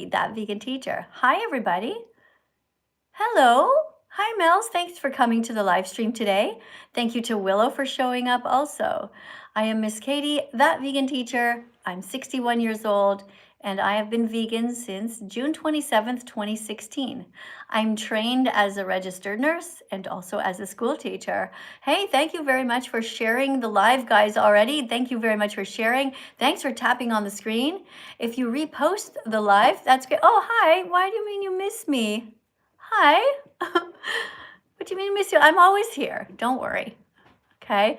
Katie, that vegan teacher. Hi, everybody. Hello. Hi, Mels. Thanks for coming to the live stream today. Thank you to Willow for showing up also. I am Miss Katie, that vegan teacher. I'm 61 years old, and I have been vegan since June 27th, 2016. I'm trained as a registered nurse and also as a school teacher. Hey, thank you very much for sharing the live, guys, already. Thank you very much for sharing. Thanks for tapping on the screen. If you repost the live, that's great. Oh, hi. Why do you mean you miss me? Hi. What do you mean miss you? I'm always here. Don't worry. Okay.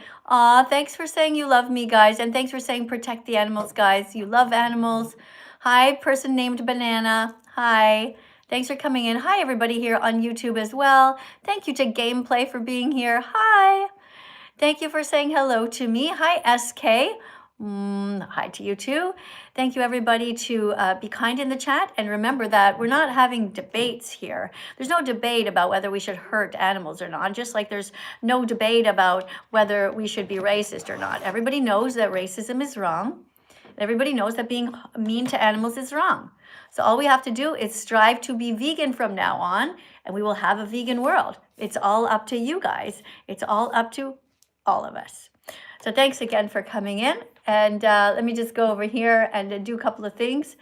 Thanks for saying you love me, guys. And thanks for saying protect the animals, guys. You love animals. Hi, person named Banana. Hi. Thanks for coming in. Hi, everybody here on YouTube as well. Thank you to Gameplay for being here. Hi. Thank you for saying hello to me. Hi, SK. Hi to you too. Thank you, everybody, to be kind in the chat. And remember that we're not having debates here. There's no debate about whether we should hurt animals or not, just like there's no debate about whether we should be racist or not. Everybody knows that racism is wrong. Everybody knows that being mean to animals is wrong. So all we have to do is strive to be vegan from now on, and we will have a vegan world. It's all up to you guys. It's all up to all of us. So thanks again for coming in. And let me just go over here and do a couple of things.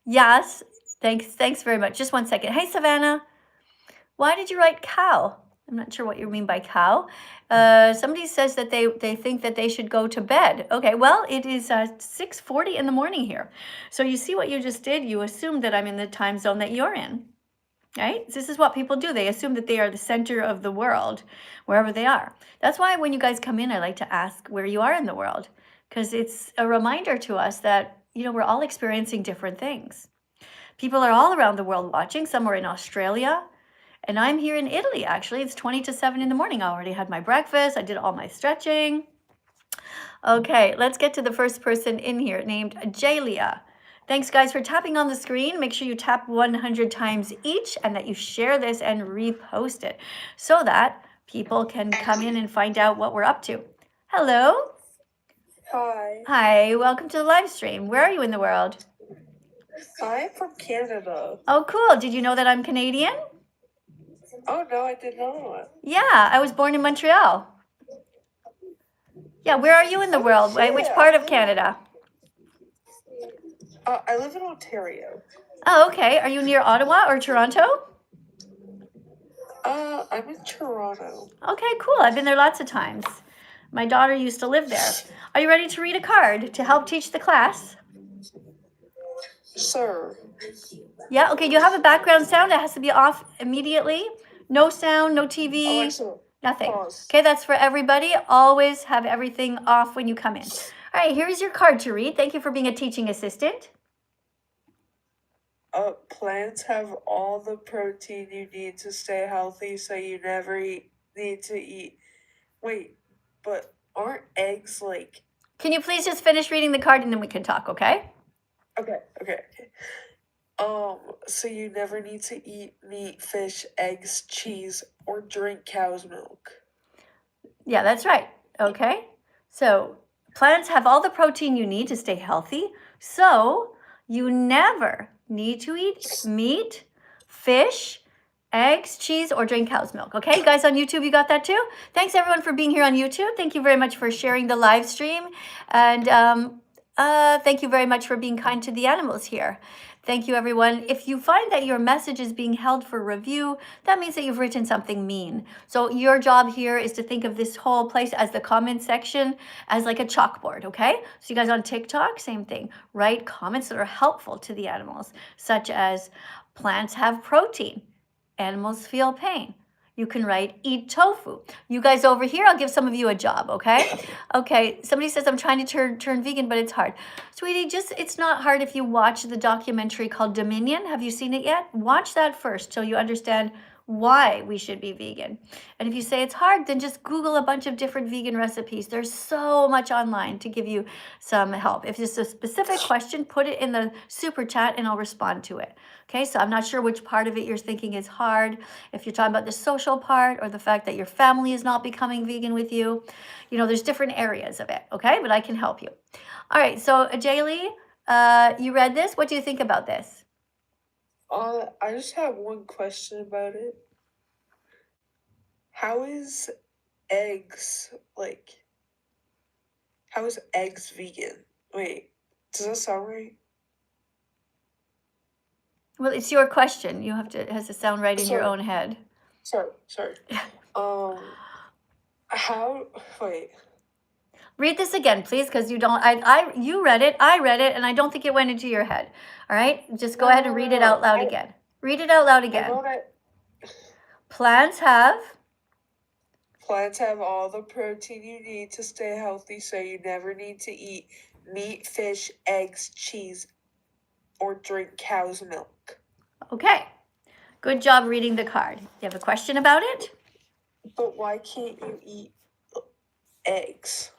Yes, thanks very much. Just one second. Hey, Savannah, why did you write cow? I'm not sure what you mean by cow. Somebody says that they think that they should go to bed. Okay, well, it is 6:40 in the morning here. So you see what you just did? You assumed that I'm in the time zone that you're in. Right? This is what people do. They assume that they are the center of the world, wherever they are. That's why when you guys come in, I like to ask where you are in the world, because it's a reminder to us that, you know, we're all experiencing different things. People are all around the world watching. Some are in Australia, and I'm here in Italy, actually. It's 20 to 7 in the morning. I already had my breakfast. I did all my stretching. Okay, let's get to the first person in here named Jalia. Thanks, guys, for tapping on the screen. Make sure you tap 100 times each and that you share this and repost it so that people can come in and find out what we're up to. Hello. Hi. Hi, welcome to the live stream. Where are you in the world? I'm from Canada. Oh, cool. Did you know that I'm Canadian? Oh, no, I did not. Yeah, I was born in Montreal. Yeah, where are you in the world? Yeah, Which part of Canada? I live in Ontario. Oh, okay. Are you near Ottawa or Toronto? I'm in Toronto. Okay, cool. I've been there lots of times. My daughter used to live there. Are you ready to read a card to help teach the class? Sir. Yeah, okay. You have a background sound that has to be off immediately. No sound, no TV, Alexa, nothing. pause. Okay, that's for everybody. Always have everything off when you come in. All right, here's your card to read. Thank you for being a teaching assistant. Plants have all the protein you need to stay healthy, so you never need to eat. Wait, but aren't eggs like... Can you please just finish reading the card and then we can talk, okay? Okay. So you never need to eat meat, fish, eggs, cheese, or drink cow's milk. Yeah, that's right. Okay. So plants have all the protein you need to stay healthy. So you never need to eat meat, fish, eggs, cheese, or drink cow's milk. Okay, you guys on YouTube, you got that too? Thanks everyone for being here on YouTube. Thank you very much for sharing the live stream. And thank you very much for being kind to the animals here. Thank you, everyone. If you find that your message is being held for review, that means that you've written something mean. So your job here is to think of this whole place as the comment section, as like a chalkboard, okay? So you guys on TikTok, same thing. Write comments that are helpful to the animals, such as plants have protein, animals feel pain. You can write eat tofu. You guys over here, I'll give some of you a job, okay? Okay, somebody says I'm trying to turn vegan, but it's hard. Sweetie, it's not hard if you watch the documentary called Dominion. Have you seen it yet? Watch that first so you understand why we should be vegan. And if you say it's hard, then just Google a bunch of different vegan recipes. There's so much online to give you some help. If it's a specific question, put it in the super chat and I'll respond to it. Okay, so I'm not sure which part of it you're thinking is hard. If you're talking about the social part or the fact that your family is not becoming vegan with you, there's different areas of it, okay? But I can help you. All right, so Jaylee, you read this. What do you think about this? I just have one question about it. How is eggs vegan? Wait, does that sound right? Well, it's your question. It has to sound right in your own head. Sorry. Wait. Read this again, please, because you read it, I read it, and I don't think it went into your head. All right? Just go ahead and read it out loud again. Read it out loud again. Plants have all the protein you need to stay healthy, so you never need to eat meat, fish, eggs, cheese, or drink cow's milk. Okay. Good job reading the card. You have a question about it? But why can't you eat eggs?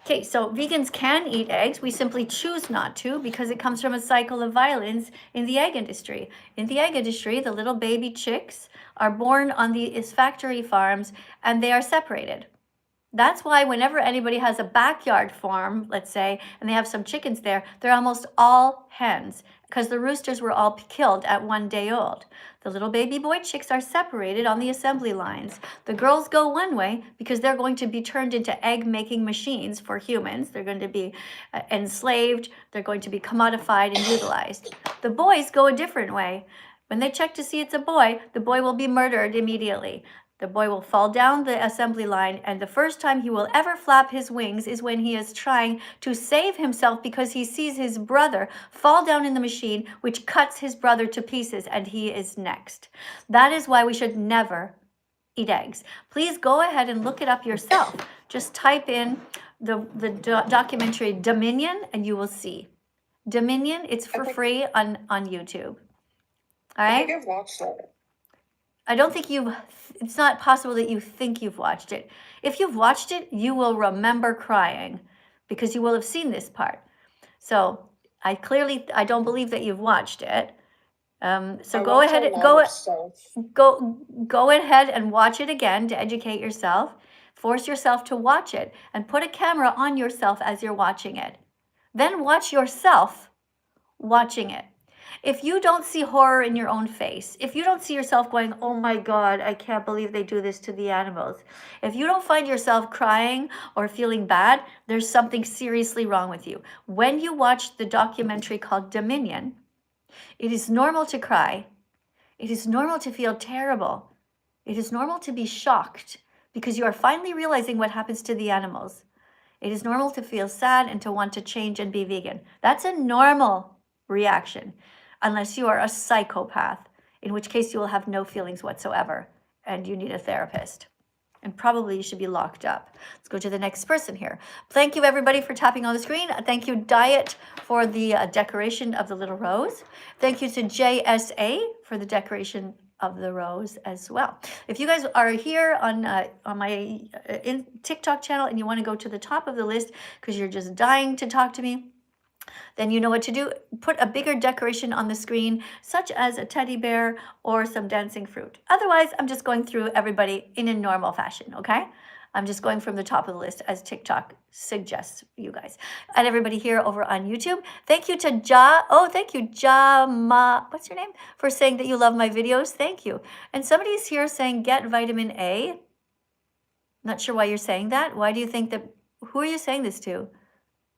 Okay, so vegans can eat eggs. We simply choose not to because it comes from a cycle of violence in the egg industry. In the egg industry, the little baby chicks are born on these factory farms and they are separated. That's why whenever anybody has a backyard farm, let's say, and they have some chickens there, they're almost all hens because the roosters were all killed at 1 day old. The little baby boy chicks are separated on the assembly lines. The girls go one way because they're going to be turned into egg-making machines for humans. They're going to be enslaved. They're going to be commodified and utilized. The boys go a different way. When they check to see it's a boy, the boy will be murdered immediately. The boy will fall down the assembly line, and the first time he will ever flap his wings is when he is trying to save himself because he sees his brother fall down in the machine, which cuts his brother to pieces, and he is next. That is why we should never eat eggs. Please go ahead and look it up yourself. Just type in the documentary Dominion, and you will see. Dominion, it's for free on YouTube. All right? I think I've watched that. I don't think it's not possible that you think you've watched it. If you've watched it, you will remember crying because you will have seen this part. So I don't believe that you've watched it. So go ahead and watch it again to educate yourself. Force yourself to watch it and put a camera on yourself as you're watching it. Then watch yourself watching it. If you don't see horror in your own face, if you don't see yourself going, oh my God, I can't believe they do this to the animals. If you don't find yourself crying or feeling bad, there's something seriously wrong with you. When you watch the documentary called Dominion, it is normal to cry. It is normal to feel terrible. It is normal to be shocked because you are finally realizing what happens to the animals. It is normal to feel sad and to want to change and be vegan. That's a normal reaction. Unless you are a psychopath, in which case you will have no feelings whatsoever and you need a therapist. And probably you should be locked up. Let's go to the next person here. Thank you everybody for tapping on the screen. Thank you Diet for the decoration of the little rose. Thank you to JSA for the decoration of the rose as well. If you guys are here on my TikTok channel and you want to go to the top of the list because you're just dying to talk to me, then you know what to do. Put a bigger decoration on the screen, such as a teddy bear or some dancing fruit. Otherwise, I'm just going through everybody in a normal fashion, okay? I'm just going from the top of the list as TikTok suggests you guys. And everybody here over on YouTube, thank you to thank you, what's your name? For saying that you love my videos, thank you. And somebody's here saying get vitamin A. Not sure why you're saying that. Why do you think that, who are you saying this to?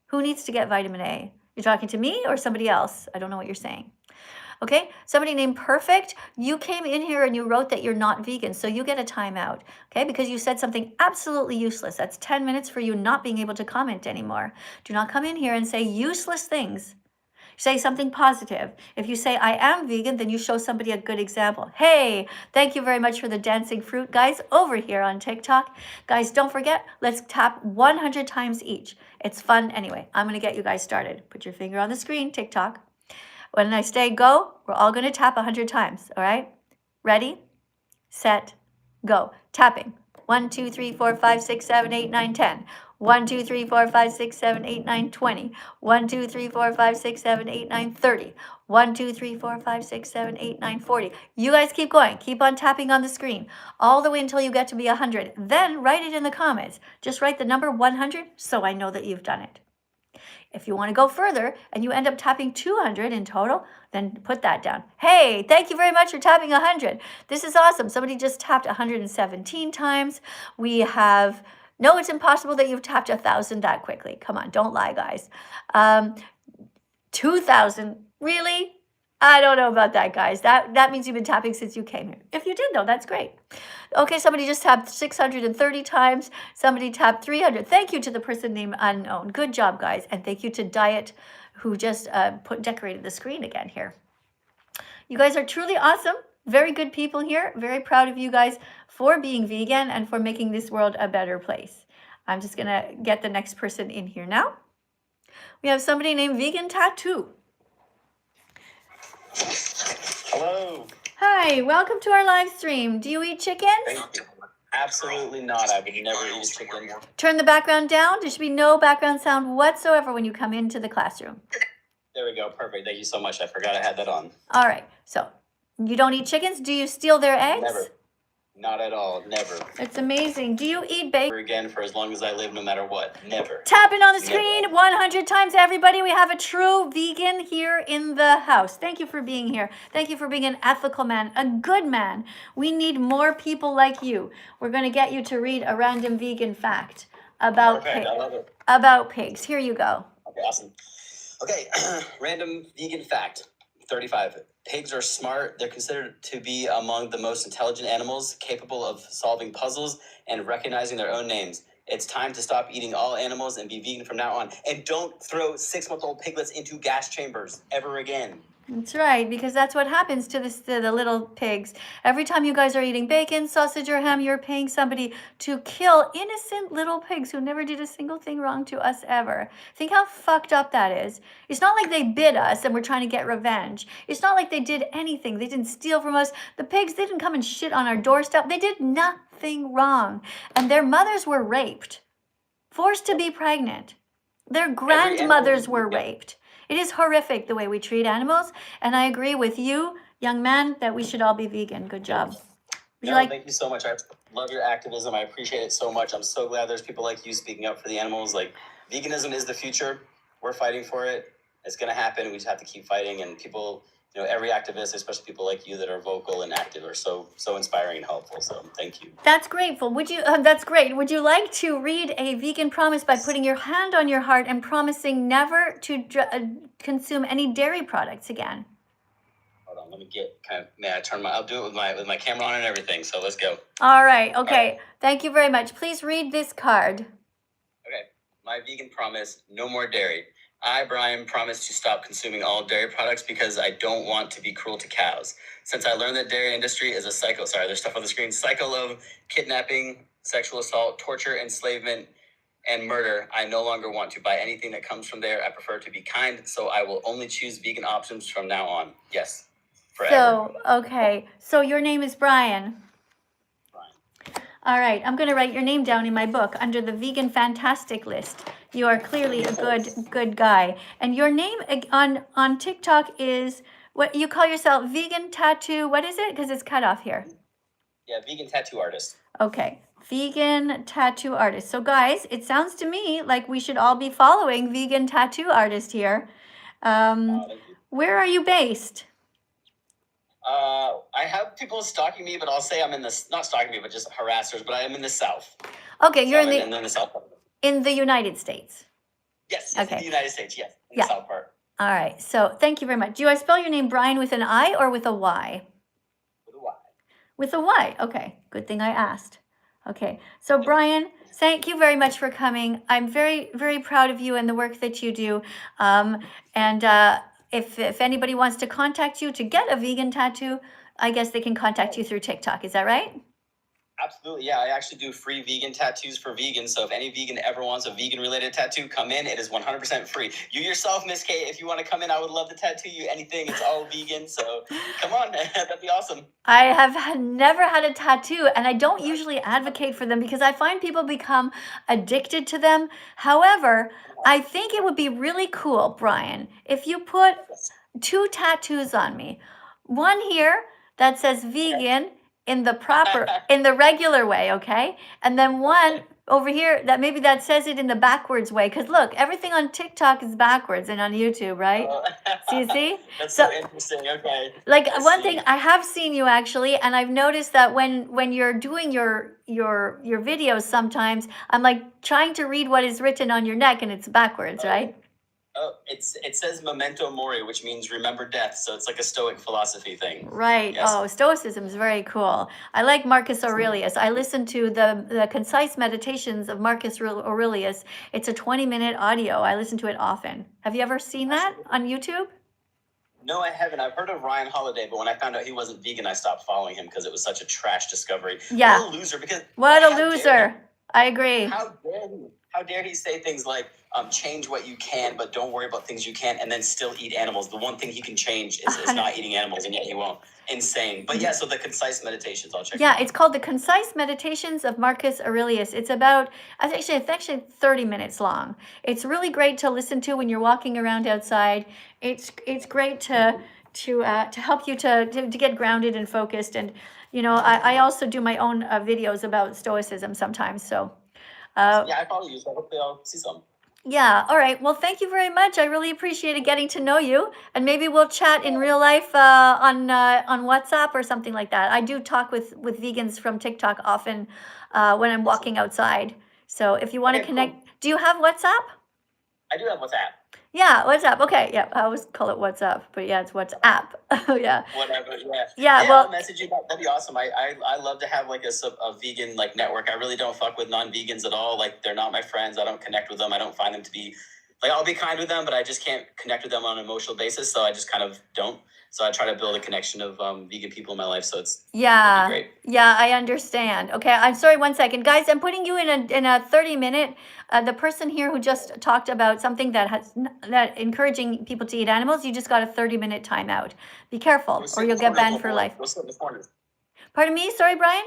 Who needs to get vitamin A? You're talking to me or somebody else? I don't know what you're saying. Okay, somebody named Perfect, you came in here and you wrote that you're not vegan, so you get a timeout, okay, because you said something absolutely useless. That's 10 minutes for you not being able to comment anymore. Do not come in here and say useless things. Say something positive. If you say, I am vegan, then you show somebody a good example. Hey, thank you very much for the dancing fruit, guys, over here on TikTok. Guys, don't forget, let's tap 100 times each. It's fun anyway. I'm going to get you guys started. Put your finger on the screen, TikTok. When I say go, we're all going to tap 100 times, all right? Ready? set, go. Tapping. 1, 2, 3, 4, 5, 6, 7, 8, 9, 10. 1, 2, 3, 4, 5, 6, 7, 8, 9, 20. 1, 2, 3, 4, 5, 6, 7, 8, 9, 30. 1, 2, 3, 4, 5, 6, 7, 8, 9, 40. You guys keep going. Keep on tapping on the screen all the way until you get to be 100. Then write it in the comments. Just write the number 100 so I know that you've done it. If you want to go further and you end up tapping 200 in total, then put that down. Hey, thank you very much for tapping 100. This is awesome. Somebody just tapped 117 times. We have, no, it's impossible that you've tapped 1,000 that quickly. Come on, don't lie, guys. 2,000, really? I don't know about that, guys. That means you've been tapping since you came here. If you did, though, that's great. Okay, somebody just tapped 630 times. Somebody tapped 300. Thank you to the person named Unknown. Good job, guys. And thank you to Diet, who just decorated the screen again here. You guys are truly awesome. Very good people here. Very proud of you guys for being vegan and for making this world a better place. I'm just going to get the next person in here now. We have somebody named Vegan Tattoo. Hello. Hi, welcome to our live stream. Do you eat chickens? Thank you. Absolutely not. I would never eat a chicken. Turn the background down. There should be no background sound whatsoever when you come into the classroom. There we go. Perfect. Thank you so much. I forgot I had that on. All right. So you don't eat chickens? Do you steal their eggs? Never. Not at all. Never. It's amazing. Do you eat bacon? Never again for as long as I live, no matter what. Never. Tapping on the screen 100 times, everybody. We have a true vegan here in the house. Thank you for being here. Thank you for being an ethical man, a good man. We need more people like you. We're going to get you to read a random vegan fact about Perfect. I love it. about pigs. Here you go. Okay, awesome. Okay, random vegan fact. 35. Pigs are smart. They're considered to be among the most intelligent animals, capable of solving puzzles and recognizing their own names. It's time to stop eating all animals and be vegan from now on. And don't throw 6-month-old piglets into gas chambers ever again. That's right, because that's what happens to the little pigs. Every time you guys are eating bacon, sausage, or ham, you're paying somebody to kill innocent little pigs who never did a single thing wrong to us ever. Think how fucked up that is. It's not like they bit us and we're trying to get revenge. It's not like they did anything. They didn't steal from us. The pigs, they didn't come and shit on our doorstep. They did nothing wrong. And their mothers were raped, forced to be pregnant. Their grandmothers were raped. It is horrific the way we treat animals, and I agree with you, young man, that we should all be vegan. Good job. Thank you so much. I love your activism. I appreciate it so much. I'm so glad there's people like you speaking up for the animals. Like, veganism is the future. We're fighting for it. It's going to happen. We just have to keep fighting, and people, every activist, especially people like you that are vocal and active, are so inspiring and helpful. So thank you. That's grateful. That's great. Would you like to read a vegan promise by putting your hand on your heart and promising never to consume any dairy products again? Hold on, let me get I'll do it with my camera on and everything. So let's go. All right. Okay. All right. Thank you very much. Please read this card. Okay. My vegan promise: no more dairy. I, Brian, promise to stop consuming all dairy products because I don't want to be cruel to cows. Since I learned that dairy industry is a cycle, there's stuff on the screen, cycle of kidnapping, sexual assault, torture, enslavement, and murder, I no longer want to buy anything that comes from there. I prefer to be kind, so I will only choose vegan options from now on. Yes, forever. So your name is Brian. All right, I'm going to write your name down in my book under the veganphantastic list. You are clearly a good guy. And your name on TikTok is, what you call yourself, Vegan Tattoo, what is it? Because it's cut off here. Yeah, Vegan Tattoo Artist. Okay, Vegan Tattoo Artist. So guys, it sounds to me like we should all be following Vegan Tattoo Artist here. Where are you based? I have people stalking me, but I'll say I'm in not stalking me, but just harassers, but I am in the South. Okay, you're in the South part. In the United States? Yes, okay. In the United States, yes, in the South part. All right, so thank you very much. Do I spell your name Brian with an I or with a Y? With a Y. With a Y, okay. Good thing I asked. Okay, so Brian, thank you very much for coming. I'm very, very proud of you and the work that you do. If anybody wants to contact you to get a vegan tattoo, I guess they can contact you through TikTok. Is that right? Absolutely, yeah. I actually do free vegan tattoos for vegans. So if any vegan ever wants a vegan-related tattoo, come in. It is 100% free. You yourself, Miss Kate, if you want to come in, I would love to tattoo you anything. It's all vegan, so come on. That'd be awesome. I have never had a tattoo, and I don't usually advocate for them because I find people become addicted to them. However, I think it would be really cool, Brian, if you put 2 tattoos on me. One here that says vegan in the regular way, okay? And then one over here that maybe that says it in the backwards way. Because look, everything on TikTok is backwards and on YouTube, right? So you see? That's so interesting. Okay. Like one thing I have seen you actually, and I've noticed that when you're doing your videos, sometimes I'm like trying to read what is written on your neck and it's backwards, right? Oh, it says memento mori, which means remember death. So it's like a Stoic philosophy thing. Right. Yes. Oh, Stoicism is very cool. I like Marcus Aurelius. I listened to the concise meditations of Marcus Aurelius. It's a 20-minute audio. I listen to it often. Have you ever seen that on YouTube? No, I haven't. I've heard of Ryan Holiday, but when I found out he wasn't vegan, I stopped following him because it was such a trash discovery. Yeah. What a loser! Because what a loser! I agree. How dare he say things like change what you can, but don't worry about things you can't, and then still eat animals. The one thing he can change is not eating animals, and yet he won't. Insane. But yeah, so the concise meditations, I'll check. Yeah, it's called the Concise Meditations of Marcus Aurelius. It's actually 30 minutes long. It's really great to listen to when you're walking around outside. It's great to help you to get grounded and focused. And you know, I also do my own videos about Stoicism sometimes. So yeah, I follow you, so hopefully I'll see some. Yeah, all right. Well, thank you very much. I really appreciated getting to know you, and maybe we'll chat in real life on WhatsApp or something like that. I do talk with vegans from TikTok often when I'm walking outside. So if you want to connect, cool. Do you have WhatsApp? I do have WhatsApp. Yeah, WhatsApp. Okay, yeah, I always call it WhatsApp, but yeah, it's WhatsApp. Yeah. Whatever. Yeah. Yeah. Well, I'll message you. That'd be awesome. I love to have like a vegan like network. I really don't fuck with non-vegans at all. Like they're not my friends. I don't connect with them. I don't find them to be like I'll be kind with them, but I just can't connect with them on an emotional basis. So I just kind of don't. So I try to build a connection of vegan people in my life. So it's great. Yeah, I understand. Okay, I'm sorry. 1 second, guys. I'm putting you in a 30-minute. The person here who just talked about something that encouraging people to eat animals. You just got a 30-minute timeout. Be careful, or you'll get banned for life. Go sit in the corner. Pardon me. Sorry, Brian.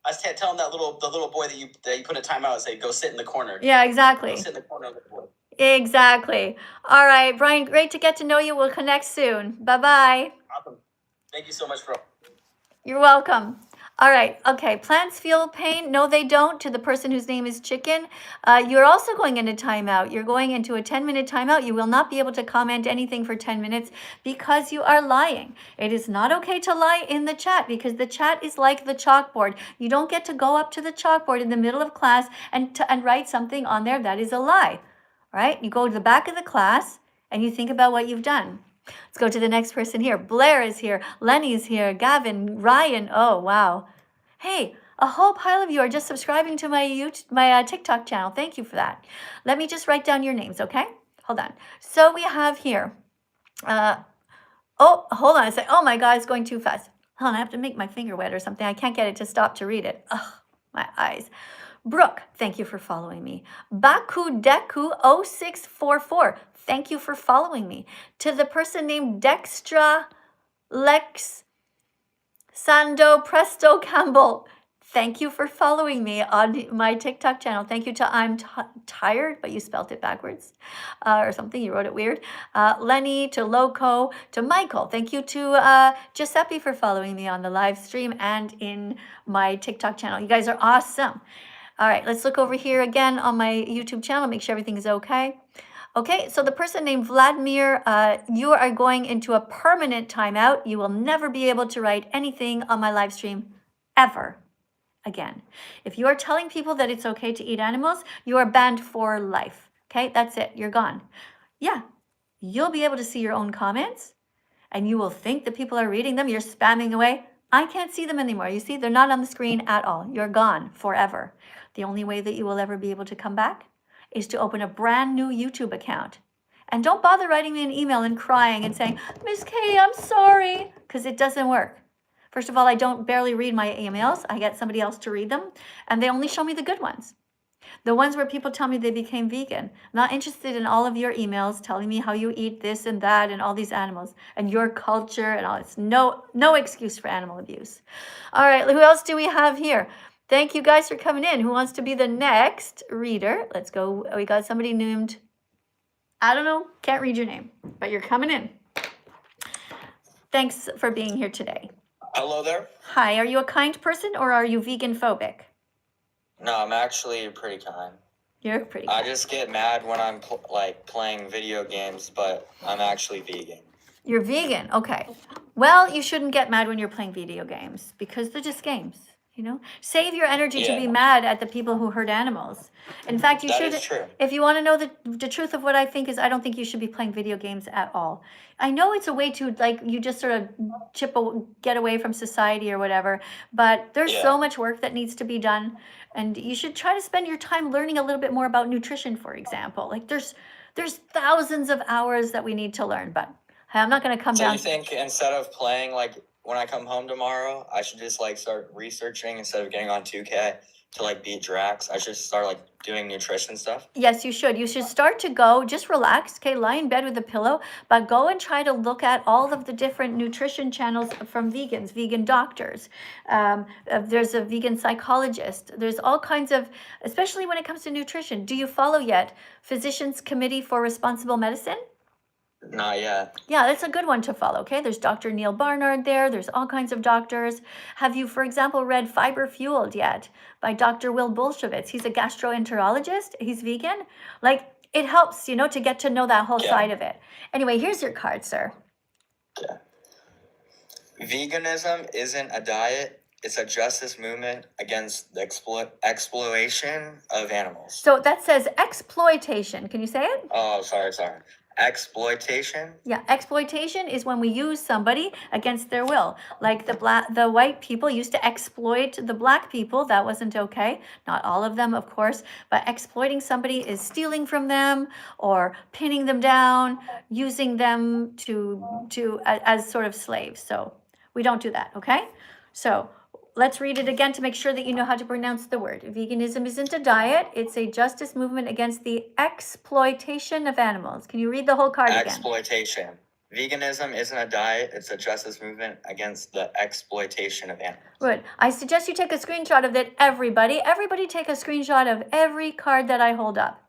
I was telling the little boy that you put a timeout and say go sit in the corner. Yeah, exactly. Go sit in the corner of the board. Exactly. All right, Brian, great to get to know you. We'll connect soon. Bye-bye. Awesome. Thank you so much for... You're welcome. All right. Okay. Plants feel pain? No, they don't. To the person whose name is Chicken. You're also going into timeout. You're going into a 10-minute timeout. You will not be able to comment anything for 10 minutes because you are lying. It is not okay to lie in the chat because the chat is like the chalkboard. You don't get to go up to the chalkboard in the middle of class and write something on there that is a lie. Right? You go to the back of the class and you think about what you've done. Let's go to the next person here. Blair is here. Lenny's here. Gavin, Ryan. Oh, wow. Hey, a whole pile of you are just subscribing to my TikTok channel. Thank you for that. Let me just write down your names, okay? Hold on. So we have here. Oh, hold on a sec. Oh, my God, it's going too fast. Hold on, I have to make my finger wet or something. I can't get it to stop to read it. Ugh, my eyes. Brooke, thank you for following me. Bakudeku0644, thank you for following me. To the person named Dextra Lex Sando Presto Campbell, thank you for following me on my TikTok channel. Thank you to I'm Tired, but you spelt it backwards or something. You wrote it weird. Lenny, to Loco, to Michael. Thank you to Giuseppe for following me on the live stream and in my TikTok channel. You guys are awesome. All right, let's look over here again on my YouTube channel, make sure everything is okay. Okay, so the person named Vladimir, you are going into a permanent timeout. You will never be able to write anything on my live stream ever again. If you are telling people that it's okay to eat animals, you are banned for life. Okay, that's it, you're gone. Yeah, you'll be able to see your own comments and you will think that people are reading them. You're spamming away. I can't see them anymore. You see, they're not on the screen at all. You're gone forever. The only way that you will ever be able to come back is to open a brand new YouTube account. And don't bother writing me an email and crying and saying, Miss Katie, I'm sorry, because it doesn't work. First of all, I don't barely read my emails. I get somebody else to read them, and they only show me the good ones. The ones where people tell me they became vegan. I'm not interested in all of your emails telling me how you eat this and that and all these animals and your culture and all. It's no excuse for animal abuse. All right, who else do we have here? Thank you guys for coming in. Who wants to be the next reader? Let's go. We got somebody named, I don't know, can't read your name, but you're coming in. Thanks for being here today. Hello there. Hi, are you a kind person or are you vegan phobic? No, I'm actually pretty kind. You're pretty I kind. just get mad when I'm playing video games, but I'm actually vegan. You're vegan, okay. Well, you shouldn't get mad when you're playing video games because they're just games, you know? Save your energy to be mad at the people who hurt animals. In fact, you That should, is true. if you want to know the truth of what I think is, I don't think you should be playing video games at all. I know it's a way to, like, you just sort of get away from society or whatever, but there's so much work that needs to be done, and you should try to spend your time learning a little bit more about nutrition, for example. Like, there's thousands of hours that we need to learn, but I'm not going to come down. So you think instead of playing, like, when I come home tomorrow, I should just, like, start researching instead of getting on 2K to, like, beat Drax? I should start, like, doing nutrition stuff? Yes, you should. You should start to go, just relax, okay, lie in bed with a pillow, but go and try to look at all of the different nutrition channels from vegans, vegan doctors. There's a vegan psychologist. There's all kinds of, especially when it comes to nutrition. Do you follow yet Physicians Committee for Responsible Medicine? Not yet. Yeah, that's a good one to follow, okay? There's Dr. Neil Barnard there. There's all kinds of doctors. Have you, for example, read Fiber Fueled yet by Dr. Will Bolshevitz? He's a gastroenterologist. He's vegan. Like, it helps, you know, to get to know that whole side of it. Anyway, here's your card, sir. Yeah. Veganism isn't a diet. It's a justice movement against the exploitation of animals. So that says exploitation. Can you say it? Oh, sorry. Exploitation? Yeah, exploitation is when we use somebody against their will. Like the white people used to exploit the black people. That wasn't okay. Not all of them, of course, but exploiting somebody is stealing from them or pinning them down, using them as sort of slaves. So we don't do that, okay? So let's read it again to make sure that you know how to pronounce the word. Veganism isn't a diet. It's a justice movement against the exploitation of animals. Can you read the whole card again? Exploitation. Veganism isn't a diet. It's a justice movement against the exploitation of animals. Good. I suggest you take a screenshot of that, everybody. Everybody take a screenshot of every card that I hold up.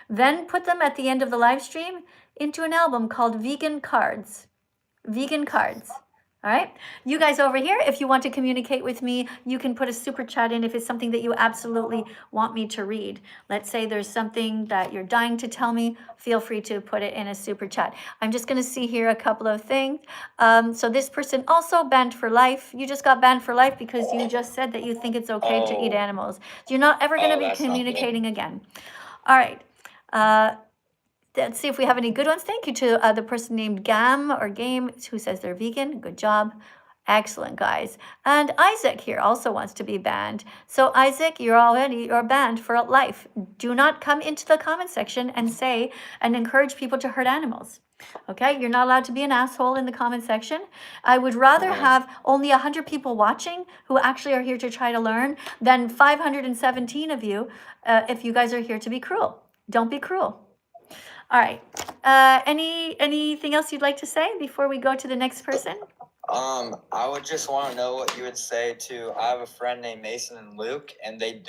Then put them at the end of the live stream into an album called Vegan Cards. Vegan Cards. All right, you guys over here, if you want to communicate with me, you can put a super chat in if it's something that you absolutely want me to read. Let's say there's something that you're dying to tell me, feel free to put it in a super chat. I'm just going to see here a couple of things. So this person also banned for life. You just got banned for life because you just said that you think it's okay to eat animals. You're not ever going to be communicating again. All right. Let's see if we have any good ones. Thank you to the person named Gam or Game who says they're vegan. Good job. Excellent, guys. And Isaac here also wants to be banned. So Isaac, you're banned for life. Do not come into the comment section and say and encourage people to hurt animals. Okay, you're not allowed to be an asshole in the comment section. I would rather have only 100 people watching who actually are here to try to learn than 517 of you if you guys are here to be cruel. Don't be cruel. All right. Anything else you'd like to say before we go to the next person? I would just want to know what you would say to, I have a friend named Mason and Luke, and they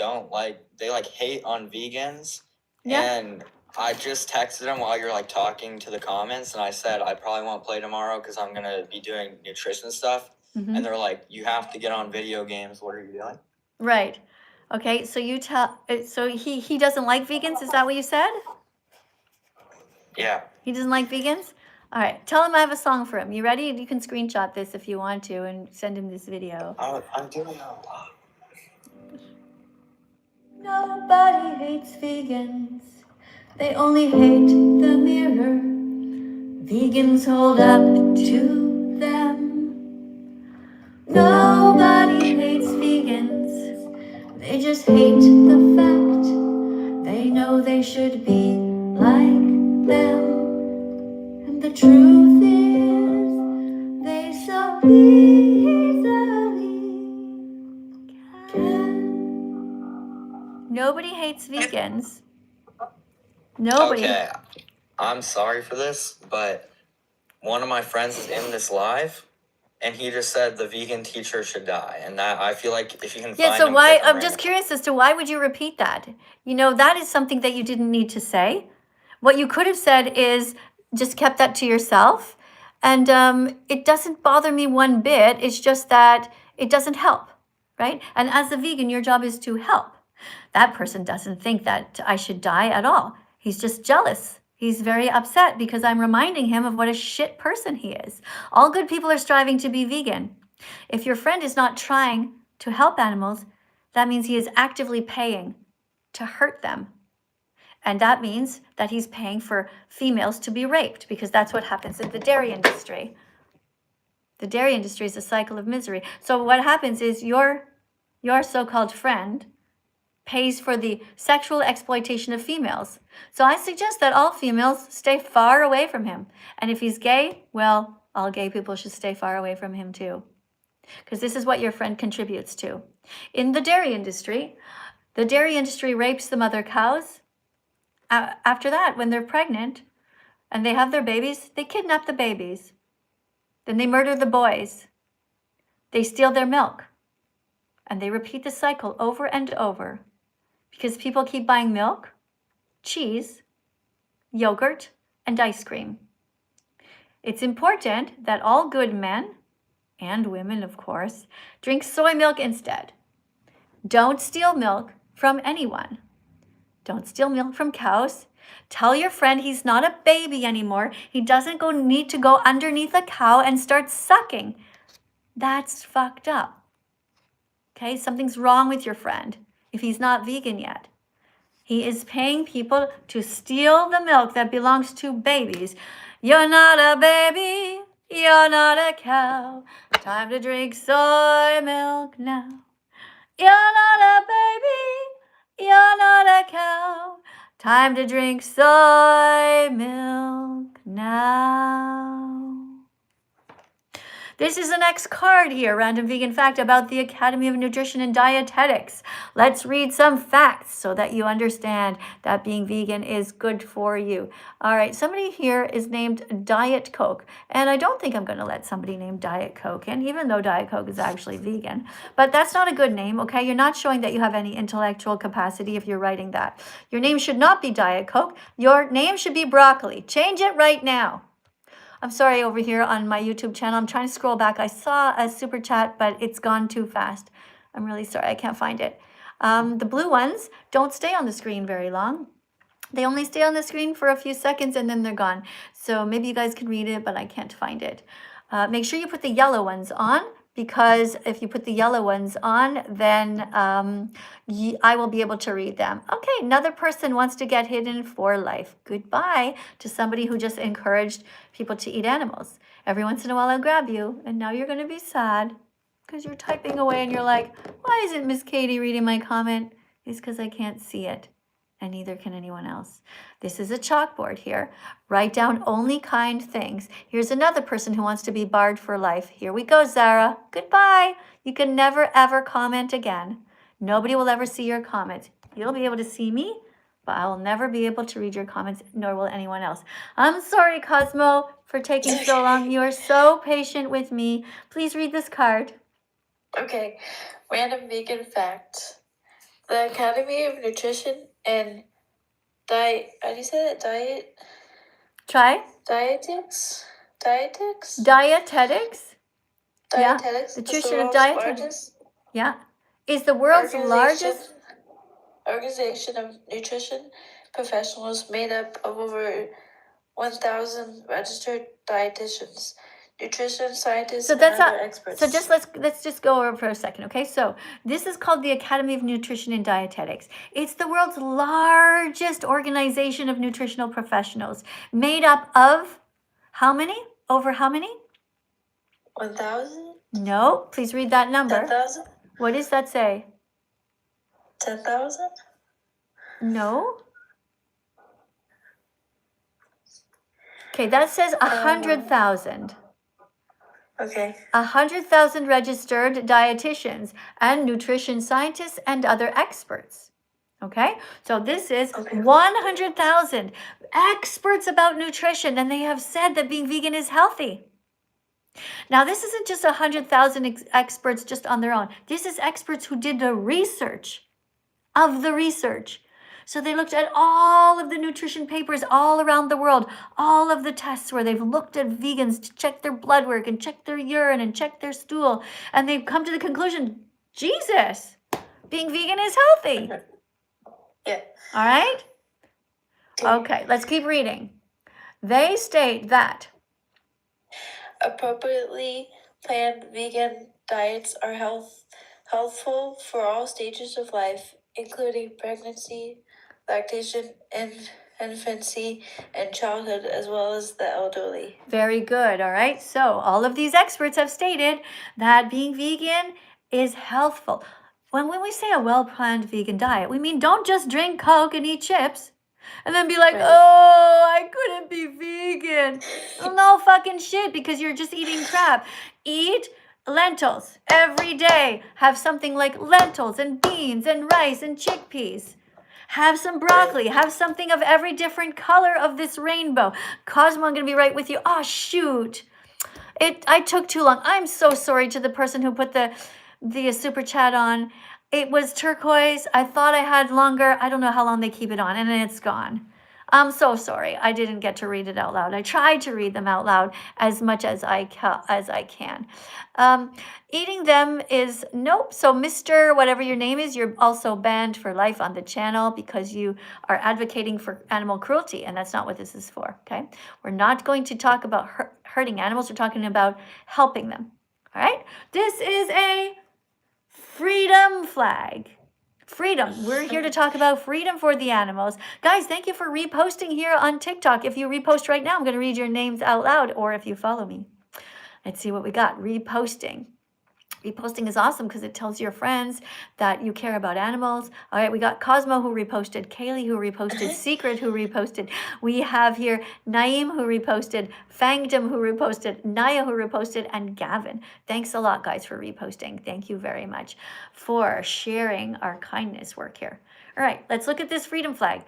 hate on vegans. Yeah. And I just texted them while you're like talking to the comments, and I said, I probably won't play tomorrow because I'm going to be doing nutrition stuff. Mm-hmm. And they're like, you have to get on video games. What are you doing? Right. Okay. So he doesn't like vegans. Is that what you said? Yeah. He doesn't like vegans? All right. Tell him I have a song for him. You ready? You can screenshot this if you want to and send him this video. I'm doing a lot. Nobody hates vegans. They only hate the mirror vegans hold up to them. Nobody hates vegans. They just hate the fact they know they should be like them, and the truth is they so easily Nobody hates vegans. Nobody. Okay, I'm sorry for this, but one of my friends is in this live, and he just said the vegan teacher should die, and that I feel like if you can Yeah, find so him, why, kick him I'm right just now. curious as to why would you repeat that? You know, that is something that you didn't need to say. What you could have said is just kept that to yourself. And it doesn't bother me one bit. It's just that it doesn't help, right? And as a vegan, your job is to help. That person doesn't think that I should die at all. He's just jealous. He's very upset because I'm reminding him of what a shit person he is. All good people are striving to be vegan. If your friend is not trying to help animals, that means he is actively paying to hurt them. And that means that he's paying for females to be raped, because that's what happens in the dairy industry. The dairy industry is a cycle of misery. So what happens is your so-called friend pays for the sexual exploitation of females. So I suggest that all females stay far away from him. And if he's gay, well, all gay people should stay far away from him too. Because this is what your friend contributes to. In the dairy industry rapes the mother cows. After that, when they're pregnant and they have their babies, they kidnap the babies. Then they murder the boys. They steal their milk. And they repeat the cycle over and over. Because people keep buying milk, cheese, yogurt, and ice cream. It's important that all good men, and women of course, drink soy milk instead. Don't steal milk from anyone. Don't steal milk from cows. Tell your friend he's not a baby anymore. He doesn't need to go underneath a cow and start sucking. That's fucked up. Okay, something's wrong with your friend if he's not vegan yet. He is paying people to steal the milk that belongs to babies. You're not a baby. You're not a cow. Time to drink soy milk now. You're not a baby. You're not a cow. Time to drink soy milk now. This is the next card here, Random Vegan Fact about the Academy of Nutrition and Dietetics. Let's read some facts so that you understand that being vegan is good for you. All right, somebody here is named Diet Coke, and I don't think I'm going to let somebody named Diet Coke in, even though Diet Coke is actually vegan. But that's not a good name, okay? You're not showing that you have any intellectual capacity if you're writing that. Your name should not be Diet Coke. Your name should be Broccoli. Change it right now. I'm sorry, over here on my YouTube channel, I'm trying to scroll back. I saw a super chat, but it's gone too fast. I'm really sorry, I can't find it. The blue ones don't stay on the screen very long. They only stay on the screen for a few seconds and then they're gone. So maybe you guys can read it, but I can't find it. Make sure you put the yellow ones on, because if you put the yellow ones on, then I will be able to read them. Okay, another person wants to get hidden for life. Goodbye to somebody who just encouraged people to eat animals. Every once in a while I'll grab you, and now you're going to be sad because you're typing away and you're like, why isn't Miss Katie reading my comment? It's because I can't see it, and neither can anyone else. This is a chalkboard here. Write down only kind things. Here's another person who wants to be barred for life. Here we go, Zara. Goodbye. You can never, ever comment again. Nobody will ever see your comments. You'll be able to see me, but I will never be able to read your comments, nor will anyone else. I'm sorry, Cosmo, for taking so long. You are so patient with me. Please read this card. Okay, random vegan fact. The Academy of Nutrition and how do you say that? Try. Dietetics? Dietetics? Dietetics? The Nutrition of Dietetics. Yeah. Is the world's largest organization of nutrition professionals made up of over 1,000 registered dietitians, nutrition scientists, So that's and other experts. So just let's just go over for a second, okay? So this is called the Academy of Nutrition and Dietetics. It's the world's largest organization of nutritional professionals, made up of how many? Over how many? 1,000? No, please read that number. 10,000? What does that say? 10,000? No. Okay, that says 100,000. Okay. 100,000 registered dietitians and nutrition scientists and other experts. Okay, so this is Okay. 100,000 experts about nutrition, and they have said that being vegan is healthy. Now, this isn't just 100,000 experts just on their own. This is experts who did the research of the research. So they looked at all of the nutrition papers all around the world, all of the tests where they've looked at vegans to check their blood work and check their urine and check their stool. And they've come to the conclusion, Jesus, being vegan is healthy. Yeah. All right? Okay, let's keep reading. They state that Appropriately planned vegan diets are healthful for all stages of life, including pregnancy, lactation, infancy, and childhood, as well as the elderly. very good, all right? So all of these experts have stated that being vegan is healthful. When we say a well-planned vegan diet, we mean don't just drink Coke and eat chips and then be like, Right. oh, I couldn't be vegan. Well, no fucking shit, because you're just eating crap. Eat lentils every day. Have something like lentils and beans and rice and chickpeas. Have some broccoli. Have something of every different color of this rainbow. Cosmo, I'm going to be right with you. Oh, shoot. I took too long. I'm so sorry to the person who put the super chat on. It was turquoise. I thought I had longer. I don't know how long they keep it on, and then it's gone. I'm so sorry. I didn't get to read it out loud. I tried to read them out loud as much as I can. Eating them is nope. So Mr. whatever your name is, you're also banned for life on the channel because you are advocating for animal cruelty, and that's not what this is for, okay? We're not going to talk about hurting animals. We're talking about helping them, all right? This is a freedom flag. Freedom. We're here to talk about freedom for the animals. Guys, thank you for reposting here on TikTok. If you repost right now, I'm going to read your names out loud, or if you follow me. Let's see what we got. Reposting. Reposting is awesome because it tells your friends that you care about animals. All right, we got Cosmo who reposted, Kaylee who reposted, Secret who reposted. We have here Naeem who reposted, Fangdom who reposted, Naya who reposted, and Gavin. Thanks a lot, guys, for reposting. Thank you very much for sharing our kindness work here. All right, let's look at this freedom flag.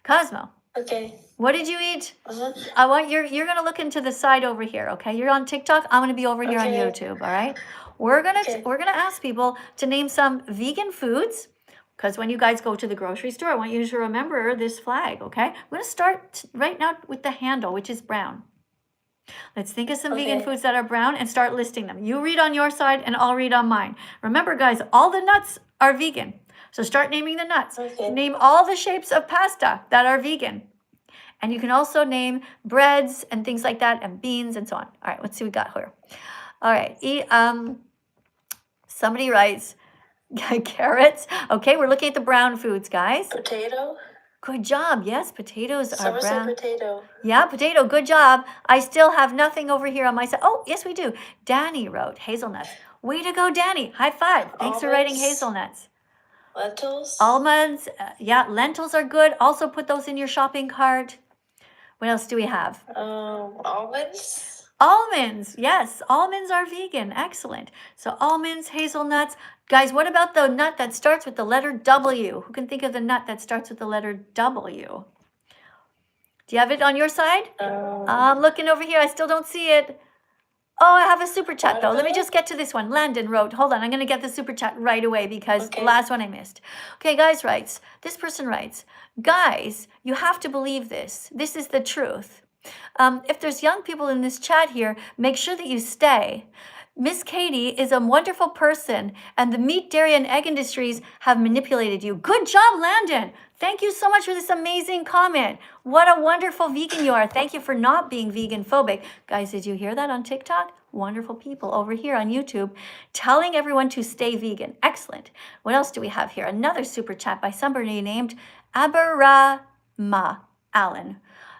Cosmo, Okay. what did you eat? Uh-huh. I want you're gonna look into the side over here, okay? You're on TikTok. I'm gonna be over here on Okay. YouTube. All right. We're gonna Okay. ask people to name some vegan foods, because when you guys go to the grocery store, I want you to remember this flag. Okay. I'm gonna start right now with the handle, which is brown. Let's think of some vegan Okay. foods that are brown and start listing them. You read on your side and I'll read on mine. Remember, guys, all the nuts are vegan. So start naming the nuts. Okay. Name all the shapes of pasta that are vegan. And you can also name breads and things like that, and beans and so on. All right, let's see what we got here. All right, somebody writes carrots. Okay, we're looking at the brown foods, guys. Potato. Good job. Yes, potatoes are Someone said brown. potato. Yeah, potato. Good job. I still have nothing over here on my side. Oh, yes, we do. Danny wrote hazelnuts. Way to go, Danny. High five. Thanks for writing Almonds. hazelnuts. Lentils. Almonds. Yeah, lentils are good. Also put those in your shopping cart. What else do we have? Almonds. Almonds. Yes, almonds are vegan. Excellent. So almonds, hazelnuts. Guys, what about the nut that starts with the letter W? Who can think of the nut that starts with the letter W? Do you have it on your side? I'm looking over here. I still don't see it. Oh, I have a super chat though. Let me just get to this one. Landon wrote, hold on, I'm going to get the super chat right away because the last one I missed. Okay, guys writes, this person writes, guys, you have to believe this. This is the truth. If there's young people in this chat here, make sure that you stay. Miss Katie is a wonderful person, and the meat, dairy, and egg industries have manipulated you. Good job, Landon. Thank you so much for this amazing comment. What a wonderful vegan you are. Thank you for not being vegan phobic. Guys, did you hear that on TikTok? Wonderful people over here on YouTube telling everyone to stay vegan. Excellent. What else do we have here? Another super chat by somebody named Abarama Allen.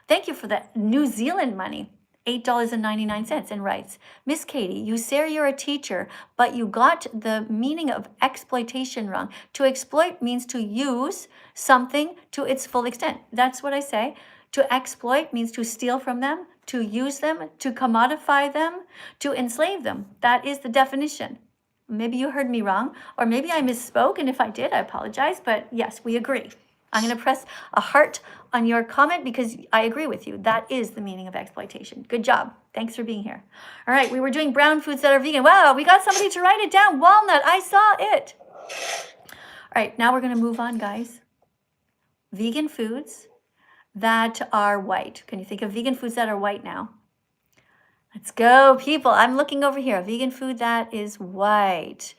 Thank you for the New Zealand money. $8.99, and writes, Miss Katie, you say you're a teacher, but you got the meaning of exploitation wrong. To exploit means to use something to its full extent. That's what I say. To exploit means to steal from them, to use them, to commodify them, to enslave them. That is the definition. Maybe you heard me wrong, or maybe I misspoke, and if I did, I apologize, but yes, we agree. I'm going to press a heart on your comment because I agree with you. That is the meaning of exploitation. Good job. Thanks for being here. All right, we were doing brown foods that are vegan. Wow, we got somebody to write it down. Walnut, I saw it. All right, now we're going to move on, guys. Vegan foods that are white. Can you think of vegan foods that are white now? Let's go, people. I'm looking over here. A vegan food that is white.